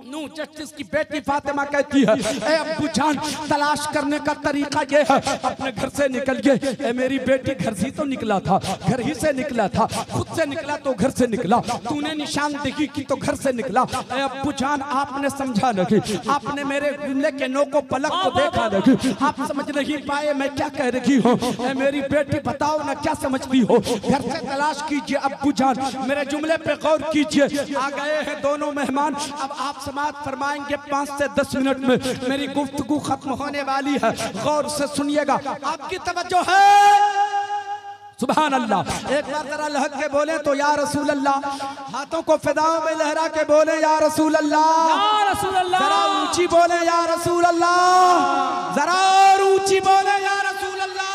नूह जस्टिस की बेटी फातिमा कहती है, ए अब्बू जान तलाश करने का तरीका ये है, अपने घर से निकलिए। ए मेरी बेटी घर से तो निकला था, घर ही से निकला था, खुद से निकला तो घर से निकला, तूने निशानदेही की तो घर से निकला। ए अब्बू जान आपने समझा नहीं, आपने मेरे जुमले के नोको पलक को देखा नहीं, आप समझ नहीं पाए मैं क्या कह रही हूँ। ए मेरी बेटी बताओ ना क्या समझती हो, घर से तलाश कीजिए। अब्बू जान मेरे जुमले पे गौर कीजिए। आ गए हैं दोनों मेहमान, अब आप समाअत फरमाएंगे 5 से 10 मिनट में मेरी गुफ्तगू खत्म होने वाली है, गौर से सुनिएगा, आपकी तवज्जो है। सुभान अल्लाह। एक बार जरा लहक के बोले तो या रसूल अल्लाह, हाथों को फिदाओं में लहरा के बोले या रसूल अल्लाह, या रसूल अल्लाह, जरा ऊंची बोले या रसूल अल्लाह, जरा और ऊंची बोले या रसूल अल्लाह।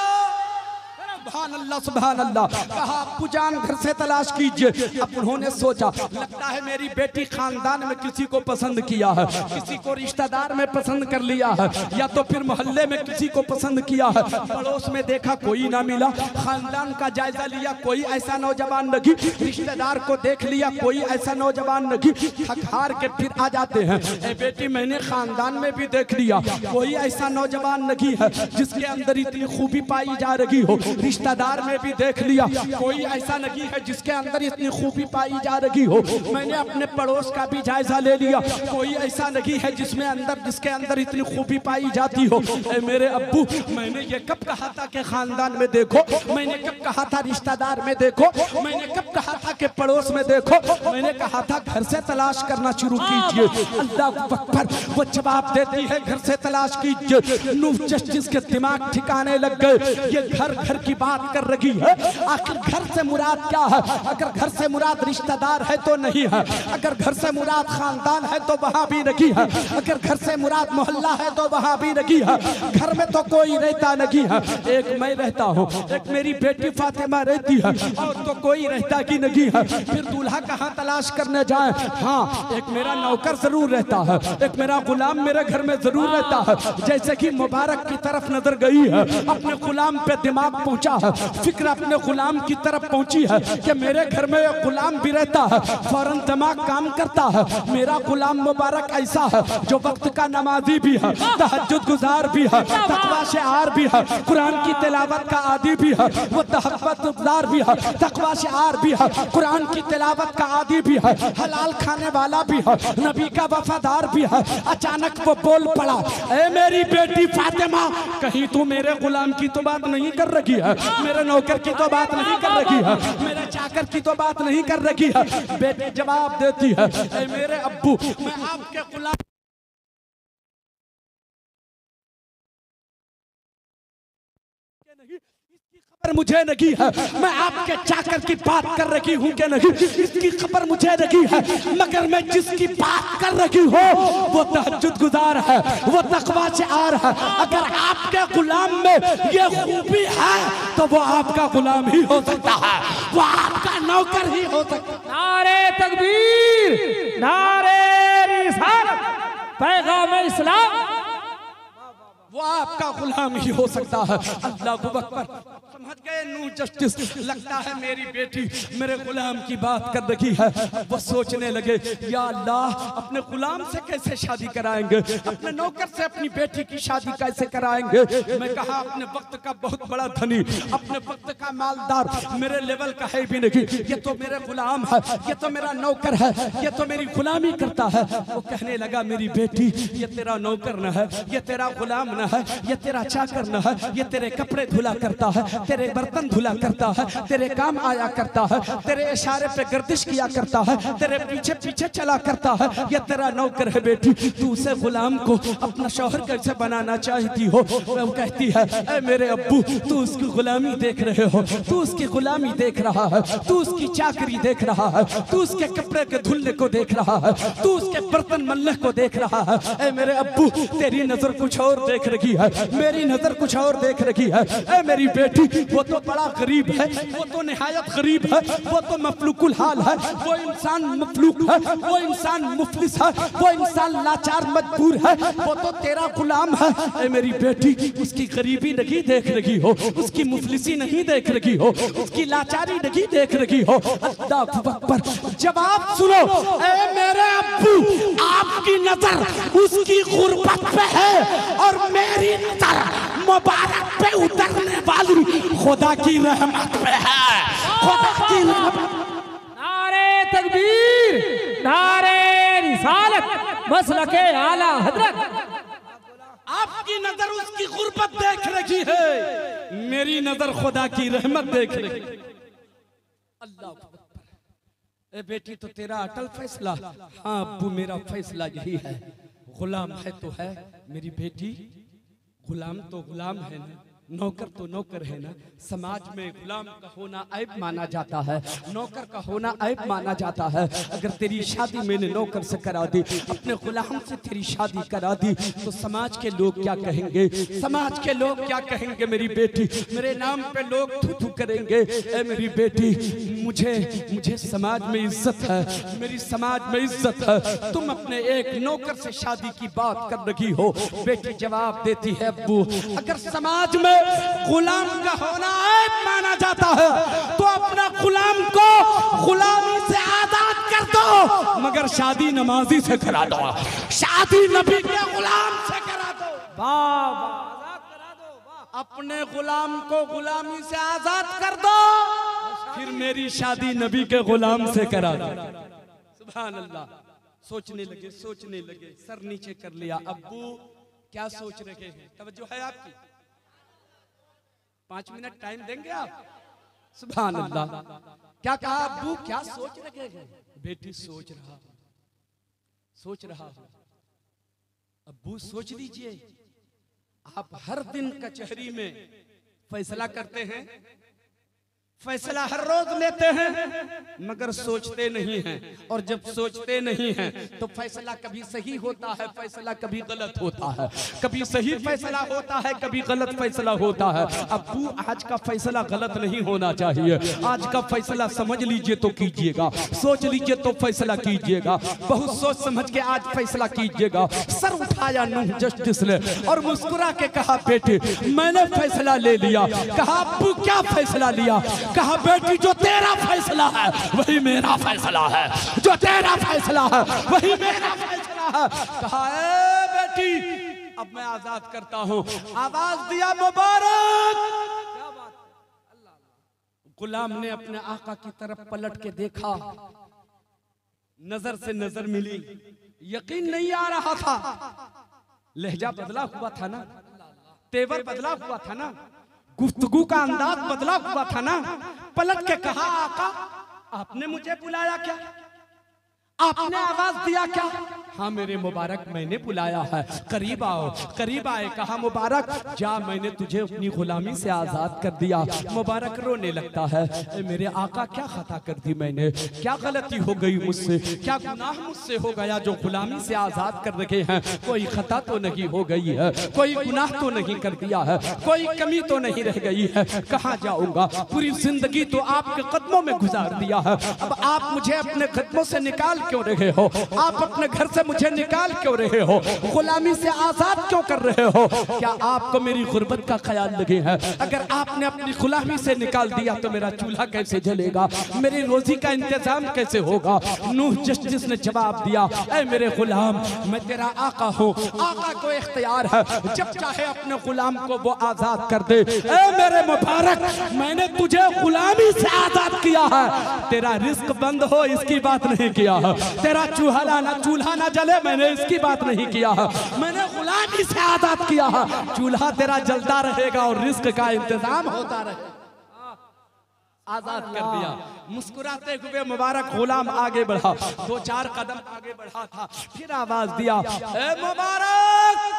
सुभान अल्लाह, सुभान अल्लाह। कहा अब्बू जान घर से तलाश कीजिए। अब उन्होंने सोचा लगता है मेरी बेटी खानदान में किसी को पसंद किया है, किसी को रिश्तेदार में पसंद कर लिया है, या तो फिर मोहल्ले में किसी को पसंद किया है, पड़ोस में देखा कोई ना मिला, खानदान का जायजा लिया कोई ऐसा नौजवान नहीं, रिश्तेदार को देख लिया कोई ऐसा नौजवान नहीं, थक हार के फिर आ जाते हैं। ए बेटी मैंने खानदान में भी देख लिया कोई ऐसा नौजवान नहीं है जिसके अंदर इतनी खूबी पाई जा रही हो, रिश्तेदार में भी देख लिया कोई ऐसा नहीं है जिसके अंदर इतनी खूबी पाई जा रही हो, मैंने अपने पड़ोस का भी जायजा ले लिया कोई ऐसा नहीं है जिसके अंदर इतनी खूबी पाई जाती हो। ए मेरे अब्बू मैंने ये कब कहा था कि खानदान में देखो, मैंने कब कहा था रिश्तेदार में देखो, मैंने कब कहा था कि पड़ोस में देखो, मैंने कहा था घर से तलाश करना शुरू कीजिए। अल्लाह अकबर। वो जवाब देती है घर से तलाश कीजिए। नूह जस्टिस के दिमाग ठिकाने लग गए, ये घर घर की बात कर रही है, आखिर घर से मुराद क्या है? अगर घर से मुराद रिश्तेदार है तो नहीं है, अगर घर से मुराद खानदान है तो वहां भी नहीं है, अगर घर से मुराद मोहल्ला है तो वहां भी नहीं है, घर में तो कोई रहता नहीं है, एक मैं रहता हूँ, एक मेरी बेटी फातिमा रहती है, और तो कोई रहता की नहीं है, फिर दूल्हा कहाँ तलाश करने जाए? हाँ एक मेरा नौकर जरूर रहता है, एक मेरा गुलाम मेरे घर में जरूर रहता है। जैसे कि मुबारक की तरफ नजर गई है, अपने गुलाम पे दिमाग पहुंचा है, फिक्र अपने गुलाम की तरफ पहुंची है कि मेरे घर में एक गुलाम भी रहता है, फौरन दिमाग काम करता है, मेरा गुलाम मुबारक ऐसा है जो वक्त का नमाजी भी है, तहज्जुद गुजार भी है, तकवा शिआर भी है, कुरान की तिलावत का आदी भी है, वो तहब्बत गुजार भी है, तकवा शिआर भी है, कुरान की तिलावत का आदी भी है, हलाल खाने वाला भी है, नबी का वफादार भी है। अचानक वो बोल पड़ा, ए मेरी बेटी फातिमा, कहीं तू मेरे गुलाम की तो बात नहीं कर रही है, मेरे नौकर की तो बात नहीं कर रही है, मेरे चाकर की तो बात नहीं कर रही है। बेटी जवाब देती है, ए मेरे अब्बू मैं आपके गुलाम खबर मुझे नहीं है, मैं आपके चाकर की बात कर रही हूँ कि नहीं इसकी खबर मुझे नहीं है, मगर मैं जिसकी बात कर रही हूँ वो तहज्जुद गुजार है, वो तकवा शिआर है। अगर आपके गुलाम में ये खूबी है तो वो आपका गुलाम ही हो सकता है, वो आपका नौकर ही हो सकता है। नारे तकबीर, नारे रिसालत, पैगाम इस्लाम, वो आपका गुलाम ही हो सकता है। अल्लाह अकबर। समझ गए नूह जस्टिस, लगता है मेरी बेटी मेरे गुलाम की बात कर रही है। वो सोचने लगे या अल्लाह अपने गुलाम से कैसे शादी कराएंगे, अपने नौकर से अपनी बेटी की शादी कैसे कराएंगे। मैं कहा अपने वक्त का बहुत बड़ा धनी, अपने वक्त का मालदार मेरे लेवल का है भी नहीं, ये तो मेरे गुलाम है, ये तो मेरा नौकर है, ये तो मेरी गुलामी करता है। वो कहने लगा मेरी बेटी ये तेरा नौकर न है, ये तेरा गुलाम न है, ये तेरा चाकर न है, ये तेरे कपड़े धुला करता है, तेरे बर्तन धुला करता है, तेरे काम आया करता है, तेरे इशारे पे गर्दिश किया करता है, तेरे पीछे पीछे चला करता है, ये तेरा नौकर है बेटी। तू उसे गुलाम को अपना शौहर कैसे बनाना चाहती हो। वो कहती है ऐ मेरे अब्बू तू उसकी गुलामी देख रहे हो, तू उसकी गुलामी देख रहा है, तू उसकी चाकरी देख रहा है, तू उसके कपड़े के धुलने को देख रहा है, तू उसके बर्तन मलने को देख रहा है। ऐ मेरे अब्बू तेरी नजर कुछ और देख रही है, मेरी नजर कुछ और देख रही है। ऐ मेरी बेटी वो तो बड़ा गरीब है, वो तो निहायत गरीब है, वो तो मफलूकुल हाल है, वो इंसान मफलूक है, वो इंसान मुफलिस है, वो इंसान लाचार मजबूर है, वो तो तेरा गुलाम है। ऐ मेरी बेटी उसकी गरीबी नहीं देख रही हो, उसकी मुफलिसी नहीं देख रही हो, उसकी लाचारी नहीं देख रही हो। अल्लाह अकबर। जवाब सुनो ऐ मेरे अब्बू आपकी नजर उसकी गुर्बत पे है और मेरी नजर मुबारक पे उतरने वाली खुदा की रहमत पे है, खुदा की रहमत। नारे तकबीर, नारे रिसालत, मसलके आला हजरत। आपकी नजर उसकी गुर्बत देख रही है, मेरी नजर खुदा की रहमत देख रही है। अल्लाह अकबर। ए बेटी तो तेरा अटल फैसला। हाँ अब्बू मेरा फैसला यही है, गुलाम है तो है मेरी बेटी, गुलाम तो गुलाम है ना, नौकर तो नौकर है ना। समाज में गुलाम का होना ऐब माना जाता है, नौकर का होना ऐब माना जाता है। अगर तेरी शादी मैंने नौकर से करा दी, अपने गुलाम से तेरी शादी करा दी, तो समाज के लोग क्या कहेंगे, समाज के लोग क्या कहेंगे। मेरी बेटी मेरे नाम पे लोग थू थू करेंगे। ए मेरी बेटी मुझे समाज में इज्जत है, मेरी समाज में इज्जत है। तुम अपने एक नौकर से शादी की बात कर रही हो। बेटी जवाब देती है अब्बू अगर समाज में गुलाम का होना ऐब माना जाता है तो अपना गुलाम को गुलामी से आजाद कर दो, मगर शादी नमाजी से करा दो, शादी नबी के गुलाम से करा दो। वाह आजाद करा दो, अपने गुलाम को गुलामी से आजाद कर दो, फिर मेरी शादी नबी के गुलाम से करा दो। सुभान अल्लाह। सोचने लगे सर नीचे कर लिया। अब्बू क्या सोच रहे हैं, तवज्जो है आपकी? 5 मिनट टाइम देंगे आप? सुभान अल्लाह। क्या कहा अब्बू, क्या सोच रहे हैं? बेटी सोच रहा हूं। अब्बू सोच लीजिए, आप हर दिन कचहरी में फैसला करते हैं, फैसला हर रोज लेते हैं, मगर सोचते नहीं हैं। और जब सोचते नहीं हैं तो फैसला कभी सही होता है, फैसला कभी गलत होता है, कभी सही फैसला होता है, कभी गलत फैसला होता है। अब्बू आज का फैसला गलत नहीं होना चाहिए, आज का फैसला समझ लीजिए तो कीजिएगा, सोच लीजिए तो फैसला कीजिएगा, बहुत सोच समझ के आज फैसला कीजिएगा। सर उठाया नूह जस्टिस ने और मुस्कुरा के कहा बेटे मैंने फैसला ले लिया। कहा अब्बू क्या फैसला लिया? कहा बेटी जो तेरा फैसला है वही मेरा फैसला है, जो तेरा फैसला है वही मेरा फैसला है। कहा ए बेटी अब मैं आजाद करता हूं। आवाज दिया मुबारक। क्या बात, गुलाम ने अपने आका की तरफ पलट के देखा, नजर से नजर मिली, यकीन नहीं आ रहा था। लहजा बदला हुआ था ना, तेवर बदला हुआ था ना, गुफ्तगू का अंदाज बदला हुआ था ना। पलट के कहा आका आपने मुझे बुलाया क्या? आपने आवाज दिया क्या? हाँ मेरे मुबारक मैंने बुलाया है, करीब आओ। करीब आए, कहा मुबारक जा मैंने तुझे अपनी गुलामी से आजाद कर दिया। मुबारक रोने लगता है, मेरे आका क्या खता कर दी मैंने, क्या गलती हो गई मुझसे, क्या गुनाह मुझसे हो गया जो गुलामी से आजाद कर रखे हैं? कोई खता तो नहीं हो गई है, कोई गुनाह तो नहीं कर दिया है, कोई कमी तो नहीं रह गई है। कहाँ जाऊंगा, पूरी जिंदगी तो आपके कदमों में गुजार दिया है, अब आप मुझे अपने कदमों से निकाल क्यों रहे हो? आप अपने घर से से मुझे निकाल क्यों रहे हो? गुलामी से आजाद क्यों कर रहे हो? क्या आपको मेरी गुर्बत का ख्याल लगे है? अगर आपने अपनी गुलामी से निकाल दिया तो मेरा चूल्हा कैसे जलेगा, मेरी रोजी का इंतजाम कैसे होगा? नूह जस्टिस ने जवाब दिया, ऐ मेरे गुलाम, मैं तेरा आका हूँ, आका को इख्तियार है, जब चाहे अपने गुलाम को वो आजाद कर दे। ऐ मेरे मुबारक, मैंने तुझे गुलामी से आजाद किया है, तेरा रिस्क बंद हो इसकी बात नहीं किया है, तेरा चूल्हा ना जले मैंने इसकी बात नहीं किया है, मैंने गुलामी से आजाद किया है, चूल्हा तेरा जलता रहेगा और रिस्क का इंतजाम होता रहेगा। आजाद कर दिया। मुस्कुराते हुए मुबारक गुलाम आगे बढ़ा, 2-4 कदम आगे बढ़ा था, फिर आवाज दिया, ए मुबारक।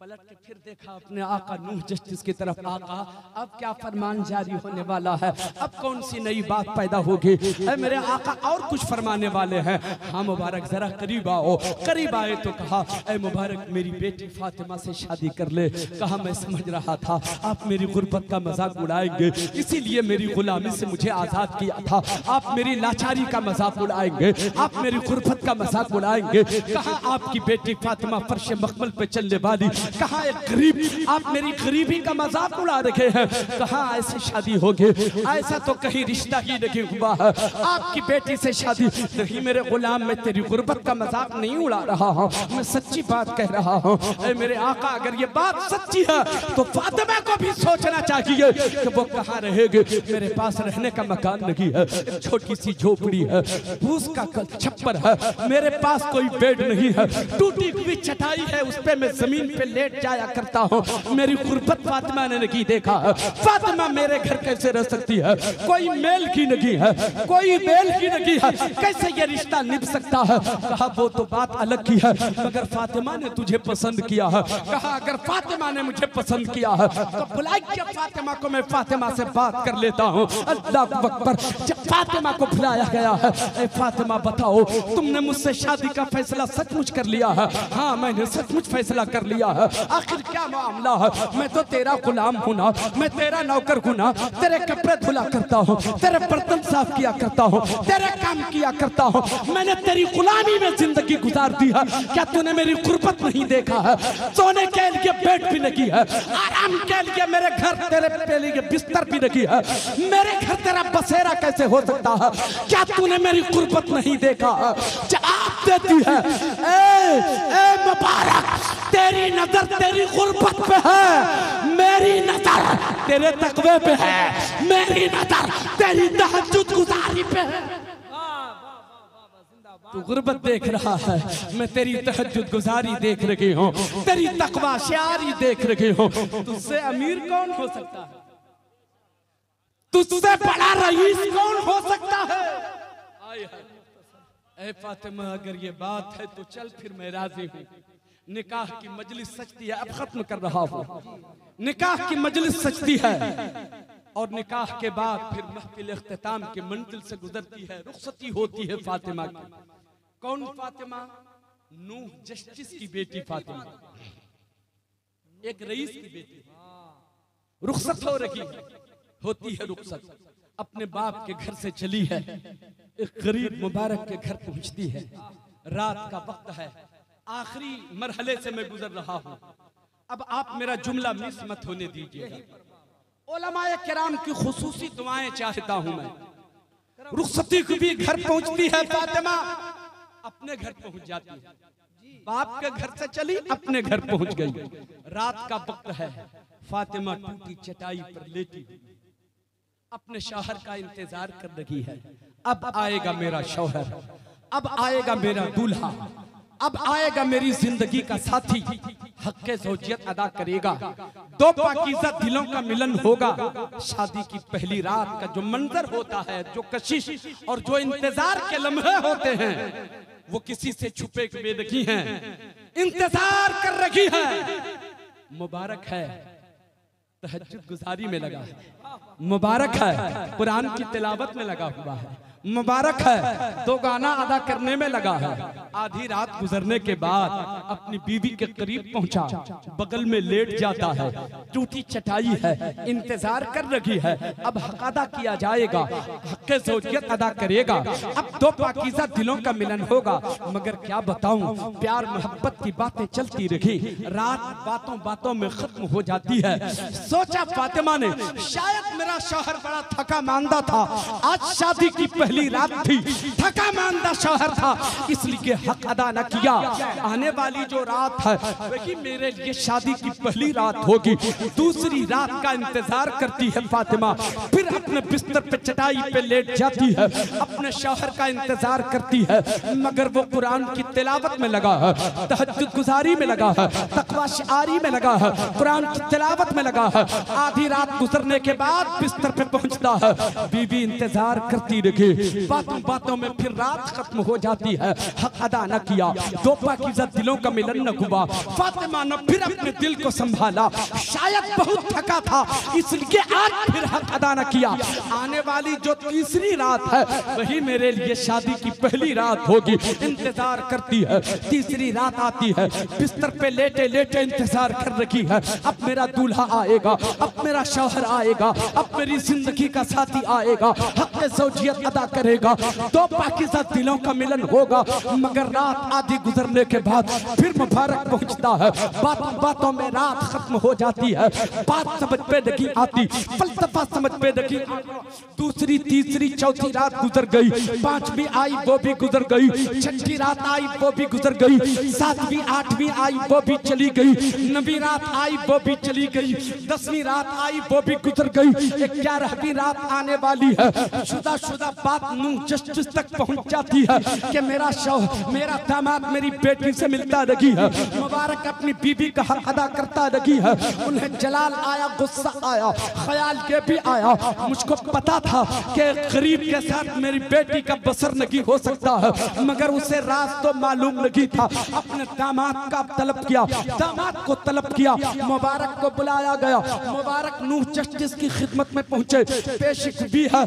पलट के फिर देखा अपने आका नूह जस्टिस की तरफ, आका अब क्या फरमान जारी होने वाला है, अब कौन सी नई बात पैदा होगी? ऐ मेरे आका और कुछ फरमाने वाले हैं। हाँ मुबारक जरा करीब आओ। करीब आए तो कहा, ऐ मुबारक मेरी बेटी फातिमा से शादी कर ले। कहा मैं समझ रहा था आप मेरी गुर्बत का मजाक उड़ाएंगे, इसीलिए मेरी गुलामी से मुझे आजाद किया था, आप मेरी लाचारी का मजाक उड़ाएंगे, आप मेरी गुर्बत का मजाक उड़ाएंगे। कहा आपकी बेटी फातिमा फर्श मखमल पे चलने वाली, कहा एक गरीब, आप मेरी गरीबी का मजाक उड़ा रखे हैं। कहा ऐसे शादी होगी, ऐसा तो कहीं रिश्ता ही नहीं हुआ है, आपकी बेटी से शादी नहीं। मेरे गुलाम, मैं तेरी गुर्बत का मजाक नहीं उड़ा रहा हूँ, मैं सच्ची बात कह रहा हूँ। मेरे आका अगर ये बात सच्ची है तो फातिमा को भी सोचना चाहिए कि वो कहाँ रहेगी। मेरे पास रहने का मकान नहीं है, एक छोटी सी झोपड़ी है, फूस का छप्पर है, मेरे पास कोई बेड नहीं है, टूटी हुई चटाई है, उस पे मैं जमीन पे लेट जाया करता हूँ। मेरी गुर्बत फातिमा ने नहीं देखा है, फातिमा मेरे घर कैसे रह सकती है? कोई मेल की नहीं है, कोई मेल की नहीं है, कैसे ये रिश्ता निभ सकता है? कहा वो तो बात अलग की है, मगर फातिमा ने तुझे पसंद किया है। कहा अगर फातिमा ने मुझे पसंद किया है तो बुलाइए फातिमा को, मैं फातिमा से बात कर लेता हूँ। अल्लाह अकबर। जब फातिमा को बुलाया गया है, ऐ फातिमा बताओ तुमने मुझसे शादी का फैसला सचमुच कर लिया है? हाँ मैंने सचमुच फैसला कर लिया है। आखिर क्या मामला है? मैं तो तेरा गुलाम हूं ना, मैं तेरा नौकर हूं ना, तेरे कपड़े धुला करता हूं, तेरे बर्तन साफ किया करता हूं, तेरे काम किया करता हूं, मैंने तेरी गुलामी में जिंदगी गुजार दी है। क्या तूने मेरी गुर्बत नहीं देखा है? सोने के लिए बेड भी नहीं है, आराम के लिए मेरे घर तेरे लिए बिस्तर भी नहीं है, मेरे घर तेरा बसेरा कैसे हो सकता है? क्या तूने मेरी गुर्बत नहीं देखा? जवाब देती है, ए मुबारक, तेरी नजर तेरी गुर्बत पे है, मेरी नजर तेरे तकवे पे है, मेरी नजर तेरी तहज्जुद गुजारी पे है। तू गुर्बत देख रहा है, मैं तेरी तहज्जुद गुजारी देख रही हूँ, तेरी तकवा शारी देख रही हूँ। तुझसे अमीर कौन हो सकता है? तुझसे बड़ा रईस कौन हो सकता है? ऐ फातिमा अगर ये बात है तो चल फिर मैं राजी हूँ। निकाह की मजलिस सजती है, अब खत्म कर रहा हूँ। निकाह की मजलिस सजती है और निकाह के बाद फिर महफिल इख्तिताम के मंजिल से गुजरती है, रुखसती होती है फातिमा की। कौन फातिमा? नूह जस्टिस की बेटी फातिमा, एक रईस की बेटी। रुखसत हो रही है, होती है रुखसत, अपने बाप के घर से चली है, एक गरीब मुबारक के घर पहुंचती है। रात का वक्त है, आखिरी मरहले से मैं गुजर रहा हूं। अब आप मेरा जुमला मिस मत होने दीजिएगा। उलमाए किराम की खुसूसी दुआएं चाहता हूं मैं। रुखसती को भी घर पहुंचती है फातिमा, अपने घर पहुंच जाती है, बाप के घर से चली अपने घर पहुंच गई। रात का वक्त है, फातिमा टूटी चटाई पर लेटी अपने शौहर का इंतजार कर रही है। अब आएगा मेरा शौहर, अब आएगा मेरा दूल्हा, अब आएगा मेरी जिंदगी का साथी, हक़्क़े ज़ौजियत अदा करेगा, दो पाकीज़ा दिलों का मिलन होगा। शादी की पहली रात का जो मंजर होता है, जो कशिश और जो इंतजार के लम्हे होते हैं, वो किसी से छुपे हुए नहीं हैं, इंतजार कर रही है। मुबारक है तहज्जुद गुजारी में लगा है, मुबारक है कुरान की तिलावत में लगा हुआ है, मुबारक है, दो गाना अदा करने में लगा है। आधी रात गुजरने के बाद अपनी बीवी के करीब पहुंचा, बगल में लेट जाता है, टूटी चटाई है, इंतजार कर रही है। अब हक अदा किया जाएगा, हक़ ज़ौजियत अदा करेगा। अब दो पाकीज़ा दिलों का मिलन होगा। मगर क्या बताऊं, प्यार मोहब्बत की बातें चलती रही, रात बातों बातों में खत्म हो जाती है। सोचा फातिमा ने, शायद मेरा शौहर बड़ा थका मांदा था, आज शादी की पहली रात थी, थका मांदा शौहर था, इसलिए हक अदा न किया। आने वाली जो रात है वही मेरे लिए शादी की पहली रात होगी। दूसरी रात का इंतजार करती है फातिमा, फिर अपने बिस्तर पे चटाई पे लेट जाती है, अपने शौहर का इंतजार करती है। मगर वो कुरान की तिलावत में लगा है, तहज्जुद गुजारी में लगा है, तक़वा शिआरी में लगा है, कुरान की तिलावत में लगा है। आधी रात गुजरने के बाद बिस्तर पे पहुंचता है, बीवी इंतजार करती रही, बातों बातों में फिर रात खत्म हो जाती है। हक अदा न किया, दो पाकीज़ा दिलों का मिलन न हुआ। फातिमा ने फिर अपने दिल को संभाला, शायद बहुत थका था इसलिए आज फिर हक अदा न किया। आने वाली जो तीसरी रात है वही मेरे लिए शादी की पहली रात होगी। इंतजार करती है, तीसरी रात आती है, बिस्तर पे लेटे लेटे इंतजार कर रही है। अब मेरा दूल्हा आएगा, अब मेरा शौहर आएगा, अब मेरी जिंदगी का साथी आएगा, हक़ ज़ौजियत अदा करेगा, दो पाकीज़ा दिलों का मिलन होगा। मगर रात आधी गुजरने के बाद फिर मुबारक पहुंचता है, बातों बातों में रात खत्म हो जाती है। बात समझ पे नहीं आती, फलसफा समझ पे नहीं। दूसरी तीसरी चौथी रात गुजर गई, पांचवी आई वो भी गुजर गई, छठी रात आई वो भी गुजर गई, सातवीं आठवीं आई वो भी चली गई, नवीं रात आई वो भी चली गई, 10वीं रात आई वो भी गुजर गई, 11वीं रात आने वाली है। शुदा बात नूह जस्टिस तक पहुंच जाती है कि मेरा दामाद मेरी बेटी से मिलता रही है। मुबारक अपनी बीबी का हक अदा करता रही है। उन्हें जलाल आया, गुस्सा आया, ख्याल ये भी आया, मुझको पता था कि गरीब के साथ मेरी बेटी का बसर नहीं हो सकता है, मगर उसे राज तो मालूम नहीं था। अपने दामाद का तलब किया, दामाद को तलब किया, मुबारक को बुलाया गया। मुबारक नूह जस्टिस की खिदमत में पहुंचे, पेश भी है,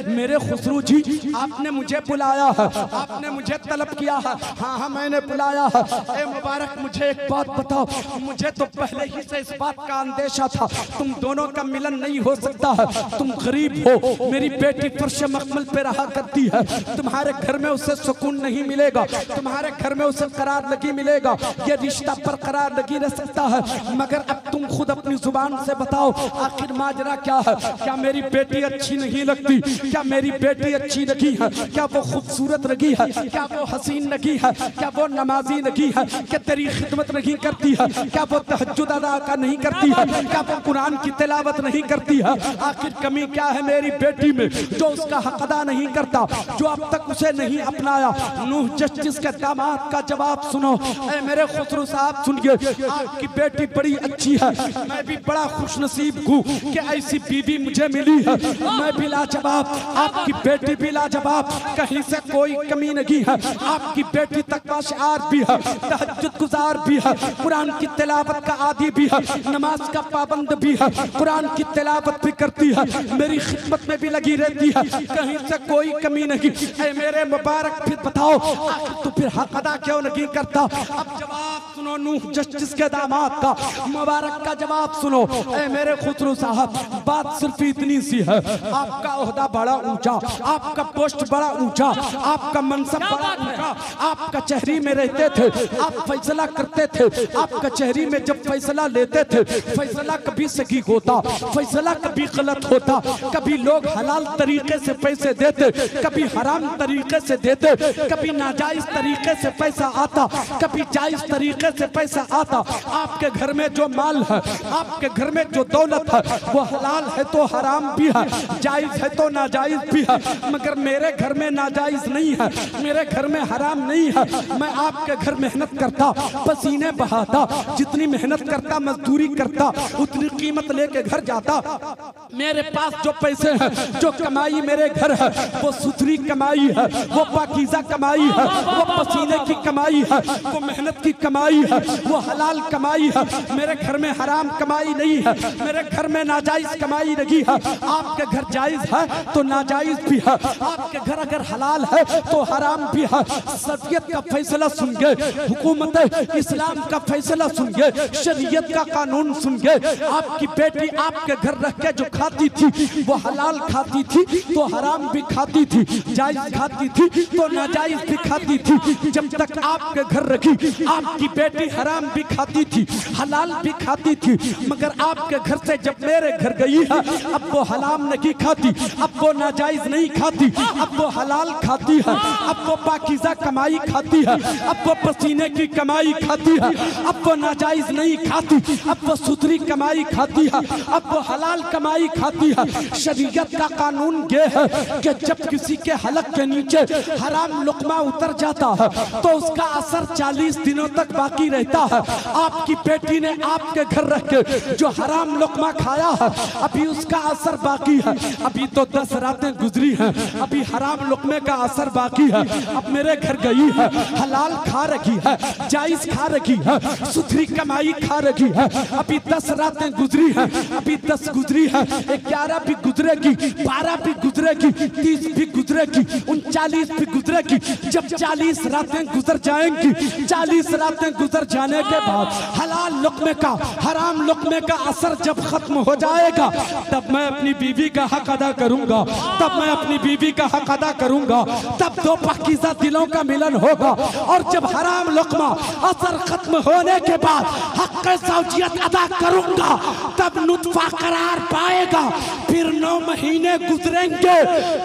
मेरे खुसरू जी आपने मुझे बुलाया है, आपने मुझे तलब किया है। हाँ मैंने बुलाया है। ए मुबारक मुझे एक बात बताओ, मुझे तो पहले ही से इस बात का अंदेशा था, तुम दोनों का मिलन नहीं हो सकता है। तुम गरीब हो, मेरी बेटी फर्श मखमल पे रहा करती है, तुम्हारे घर में उसे सुकून नहीं मिलेगा, तुम्हारे घर में उसे करार नहीं मिलेगा, ये रिश्ता बरकरार नहीं रह सकता है। मगर अब तुम खुद अपनी जुबान से बताओ आखिर माजरा क्या है? क्या मेरी बेटी अच्छी नहीं लगती? क्या मेरी बेटी अच्छी नहीं है? क्या वो खूबसूरत नहीं है? क्या वो हसीन नहीं है? क्या वो नमाजी नहीं है? क्या तेरी खिदमत नहीं करती है? क्या वो तहज्जुद अदा का नहीं करती है? क्या वो कुरान की तिलावत नहीं करती है? आखिर कमी क्या है मेरी बेटी में जो उसका हक अदा नहीं करता, जो अब तक उसे नहीं अपनाया? नूह जस्टिस के दामाद का जवाब सुनो। ऐ मेरे खुसरू साहब सुनिए, आपकी बेटी बड़ी अच्छी है, मैं भी बड़ा खुशनसीब हूँ कि ऐसी बीवी मुझे मिली है। मैं भी लाजवाब, आपकी बेटी भी लाजवाब, कहीं से कोई कमी नहीं है। आपकी बेटी तकवा शिआर भी है, तहज्जुद गुजार भी है, कुरान की तिलावत का आदी भी है, नमाज का पाबंद भी है, कुरान की तिलावत भी करती है, मेरी खिदमत में भी लगी रहती है, कहीं से कोई कमी नहीं। ऐ मेरे मुबारक फिर बताओ तो फिर हक अदा क्यों नहीं करता? अब जवाब सुनो नूह जस्टिस के दामाद का, मुबारक का जवाब सुनो। ऐ मेरे खुसरू साहब, बात सिर्फ इतनी सी है, आपका ओहदा बड़ा ऊंचा, आपका पोस्ट बड़ा ऊंचा, आपका मनसब बड़ा ऊंचा, आप कचहरी में रहते थे, आप फैसला करते थे, आप कचहरी में जब फैसला लेते थे, फैसला कभी सही होता, फैसला कभी गलत होता, कभी लोग हलाल तरीके से पैसे देते, कभी हराम तरीके से देते, कभी नाजायज तरीके से पैसा आता, कभी जायज तरीके से पैसा आता। आपके घर में जो माल है, आपके घर में जो दौलत है, वो हलाल है तो हराम भी है, जायज है तो नाजायज भी है, मगर मेरे घर में नाजायज नहीं है, मेरे घर में हराम नहीं है। मैं आपके घर मेहनत करता, पसीने बहाता, जितनी मेहनत करता, मजदूरी करता, उतनी कीमत लेके घर जाता। मेरे पास जो पैसे हैं, जो कमाई मेरे घर है, वो सुथरी कमाई है, वो पाकीज़ा कमाई है, वो पसीने की कमाई है, वो मेहनत की कमाई है वो हलाल कमाई है। मेरे घर में हराम कमाई नहीं है, मेरे घर में नाजायज कमाई नहीं है। आपके घर जायज है तो नाजायज भी है, आपके घर अगर हलाल है तो हराम भी है। शरीयत का फैसला सुन गए, हुकूमत इस्लाम का फैसला सुन गए, शरीयत का कानून सुन गए। आपकी बेटी आपके घर रह के जो खाती थी वो हलाल खाती थी तो हराम भी खाती थी, जायज खाती थी तो नाजायज भी खाती थी। जब तक आपके घर रखी आपकी बेटी हराम भी खाती थी, हलाल भी खाती थी। मगर आपके घर से जब मेरे घर गई है अब वो हलाल नहीं खाती, अब वो नाजायज नहीं खाती, अब वो हलाल खाती है, अब वो पाकीज़ा कमाई खाती है, अब वो पसीने की कमाई खाती है, अब वो नाजायज नहीं खाती, अब वो सुथरी कमाई खाती है, अब वो हलाल कमाई खाती है। शरीयत का कानून ये है कि जब किसी के हलक के नीचे हराम लुक़मा उतर जाता है तो उसका असर 40 दिनों तक बाकी रहता है। आपकी बेटी ने आपके घर रह के जो हराम लुक़मा खाया है अभी उसका असर बाकी है। अभी तो 10 रातें गुजरी हैं, अभी हराम लुक़मे का असर बाकी है। अब मेरे घर गई है, हलाल खा रखी है, जायज खा रखी है, सुथरी कमाई खा रखी है। अभी 10 रातें गुजरी हैं, अभी 10 गुजरी है, 11 भी गुजरेगी, 12 भी गुजरेगी, 30 भी गुजरेगी, 39 भी गुजरेगी। जब 40 रातें गुजर जाएंगी, 40 रातें गुजर जाने के बाद हलाल लुक़मे का हराम लुक़मे का असर जब खत्म हो जाएगा तब मैं अपनी बीवी का हक अदा करूंगा, तब मैं अपनी बीवी का हक अदा करूंगा, तब दो पाकीज़ा दिलों का मिलन होगा। और जब हराम लुक़मा असर खत्म होने के बाद हक ज़ौजियत अदा करूंगा तब नुत्फ़ा करार पाएगा। फिर 9 महीने गुजरेंगे,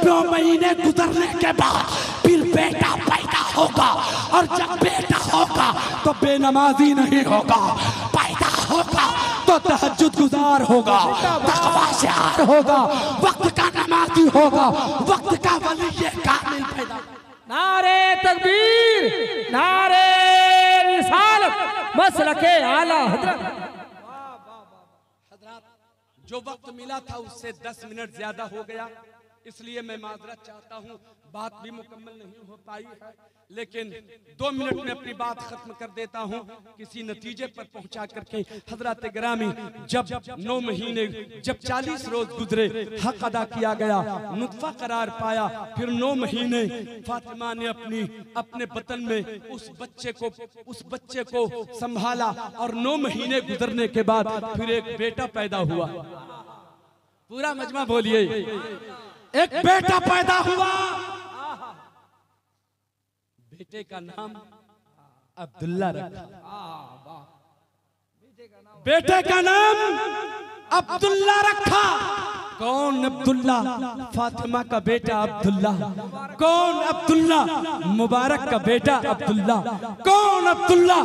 9 महीने गुजरने के बाद फिर बेटा पैदा होगा और जब बेटा होगा तो बेनमाजी नहीं होगा, पैदा होगा तो तहज्जुद गुजार होगा, तक़वाशार होगा, वक्त का नमाज़ी होगा, वक्त का वली कामिल पैदा। नारे तकबीर, नारे रिसालत, मसलके आला हज़रत। जो वक्त मिला था उससे 10 मिनट ज्यादा हो गया, इसलिए मैं माजरत चाहता हूँ। बात भी मुकम्मल नहीं हो पाई है, लेकिन 2 मिनट में अपनी बात खत्म कर देता हूँ किसी नतीजे पर पहुँचा करके। हजरत ग्रामी जब 9 महीने, जब 40 रोज गुजरे, हक अदा किया गया, नुत्फ़ा करार पाया, फिर 9 महीने फातिमा ने अपने बतन में उस बच्चे को संभाला और 9 महीने गुजरने के बाद फिर एक बेटा पैदा हुआ। पूरा मजमा बोलिए, एक बेटा पैदा हुआ। बेटे का नाम अब्दुल्ला रखा, बेटे का नाम अब्दुल्ला रखा। कौन अब्दुल्ला? फातिमा का बेटा अब्दुल्ला। कौन अब्दुल्ला? मुबारक का बेटा अब्दुल्ला। कौन अब्दुल्ला?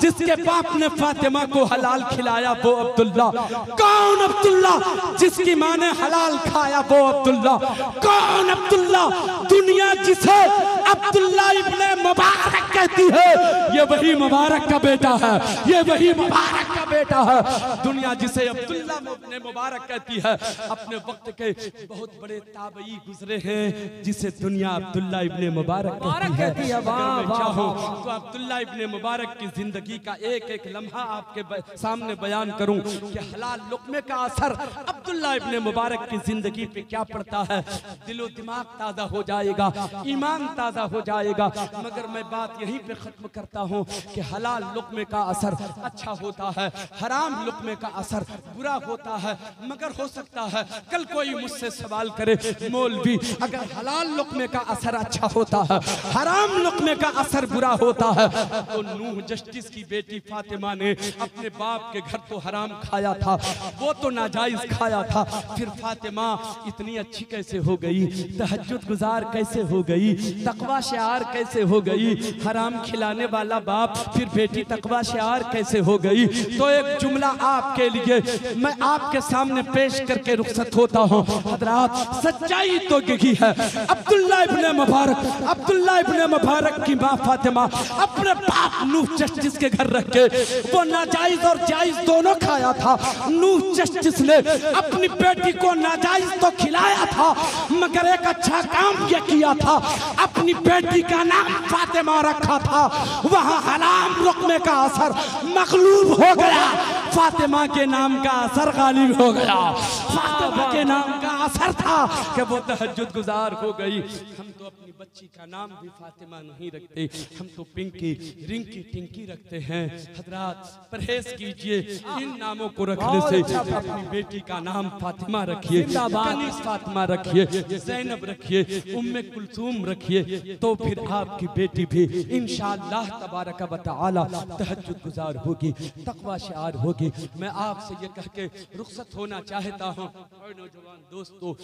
जिसके बाप ने फातिमा को हलाल खिलाया वो अब्दुल्ला। कौन अब्दुल्ला? जिसकी माँ ने हलाल खाया वो अब्दुल्ला। कौन अब्दुल्ला? दुनिया जिसे अब्दुल्ला इब्ने मुबारक कहती है ये वही मुबारक का बेटा है, ये वही मुबारक का बेटा है। दुनिया जिसे अब्दुल्ला इब्ने मुबारक कहती है, अपने वक्त के बहुत बड़े ताबई गुजरे हैं जिसे दुनिया अब्दुल्ला इब्ने मुबारक कहती है। अगर मैं चाहूं तो अब्दुल्ला इब्ने मुबारक की जिंदगी का एक एक लम्हा आपके सामने बयान करूं कि हलाल लुक़मे का असर अब्दुल्ला इब्ने मुबारक की जिंदगी पे क्या पड़ता है। दिलो दिमाग ताज़ा हो जाएगा, ईमान ताज़ा हो जाएगा। मगर मैं बात यहीं पे ख़त्म करता हूँ कि हलाल लुक़मे का असर अच्छा होता है, हराम लुक़मे का असर बुरा होता है। मगर हो सकता है कल कोई मुझसे सवाल करे, मौलवी अगर हलाल लुक़मे का असर अच्छा होता है, हराम लुक़मे का असर बुरा होता है, तो नूह जस्टिस की बेटी फातिमा ने अपने बाप के घर तो हराम खाया था, वो तो नाजायज खाया था, फिर फातिमा इतनी अच्छी कैसे हो गई, तहज्जुद गुजार कैसे हो गई, तकवा शिआर कैसे हो गई, हराम खिलाने वाला बाप फिर बेटी तकवा शिआर कैसे हो गई। तो एक जुमला आपके लिए मैं आपके सामने पेश करके रुखसत होता हूँ। हजरात, सच्चाई तो यही है, अब्दुल्ला इब्ने मुबारक की माँ फातिमा अपने बाप नूह जस्टिस के घर रख के वो नाजायज और जायज दोनों खाया था। नूह जस्टिस ने अपनी बेटी को नाजायज तो खिलाया था, मगर एक अच्छा काम ये किया था, अपनी बेटी का नाम फातिमा रखा था। वहाँ हराम रुकमे का असर मगलूब हो गया, फातिमा के नाम का असर गालिब हो गया। फातिमा के नाम का असर था कि वो तहज्जुद गुजार हो गई। हम तो अपनी बच्ची का नाम भी फातिमा नहीं रखते, हम तो पिंकी, रिंकी, टिंकी रखते हैं। हजरात, परहेज कीजिए इन नामों को रखने से। अपनी बेटी का नाम फातिमा रखिए, कनीस फातिमा रखिए, ज़ैनब रखिए, उम्मे कुलसूम रखिए, तो फिर आपकी बेटी भी इंशाअल्लाह तबारक व तआला तहज्जुद गुजार होगी, तक़वा शिआर होगी। मैं आपसे ये कह के रुखसत होना चाहता हूँ, और नौजवान दोस्तों,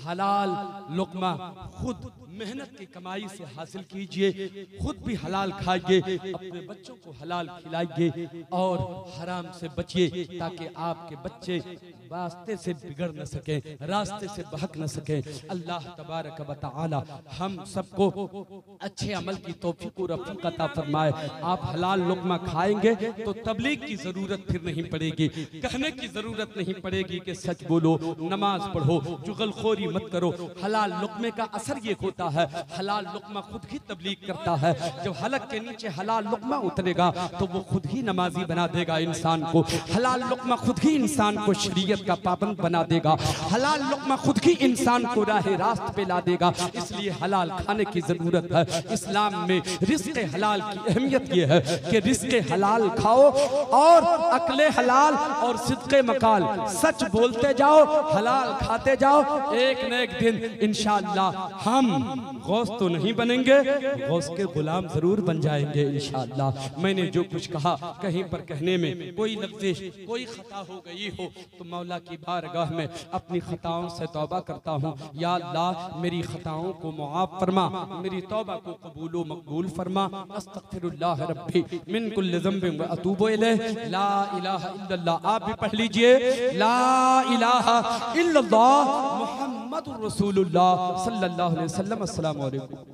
हलाल लुक़मा खुद मेहनत की कमाई से हासिल कीजिए, खुद भी हलाल खाइए, अपने बच्चों को हलाल खिलाइए और हराम से बचिए, ताकि आपके बच्चे रास्ते से बिगड़ न सके, रास्ते से बहक न सके। अल्लाह तबारक व तआला हम सबको अच्छे अमल की तौफीक और रफ़ीक अता फरमाए। आप हलाल लुक़मा खाएंगे तो तबलीग की जरूरत फिर नहीं पड़ेगी, कहने की जरूरत नहीं पड़ेगी कि सच बोलो, नमाज पढ़ो, जुगलखोरी मत करो। हलाल लुक़मे का असर ये होता है, हलाल लुक़मा खुद ही तबलीग करता है। जब हलक के नीचे हलाल लुक़मा उतरेगा तो वो खुद ही नमाजी बना देगा इंसान को। हलाल लुक़मा खुद ही इंसान को शरीयत का पाबंद बना देगा। हलाल लुक़मा खुद ही इंसान को राहे रास्त पे ला देगा। इसलिए हलाल खाने की जरूरत है। इस्लाम में रिज़्क़े हलाल की अहमियत ये है कि रिज़्क़े हलाल खाओ और अक्ले हलाल और सिद्क़े मकाल, सच बोलते जाओ, हलाल खाते जाओ। एक न एक दिन इंशाअल्लाह हम गौस तो नहीं बनेंगे, गौस के गुलाम जरूर बन जाएंगे इंशाअल्लाह। मैंने जो कुछ कहा, कहीं पर कहने में कोई लफ्ज़, कोई खता हो गई हो तो मौला की बारगाह में अपनी खताओं से तौबा करता हूँ। या अल्लाह, मेरी खताओं को मुआफ़ फरमा, मेरी तौबा को कबूल व मकबूल फरमा। अस्तग़फिरुल्लाह रब्बी मिन कुल्लि ज़ंबिन व अतूबु इलैह। ला इलाहा इल्लल्लाह। आप भी पढ़ लीजिए, ला इलाहा इल्लल्लाह मुहम्मदुर रसूलुल्लाह सल्लल्लाहु अलैहि वसल्लम। अस्सलामु अलैकुम।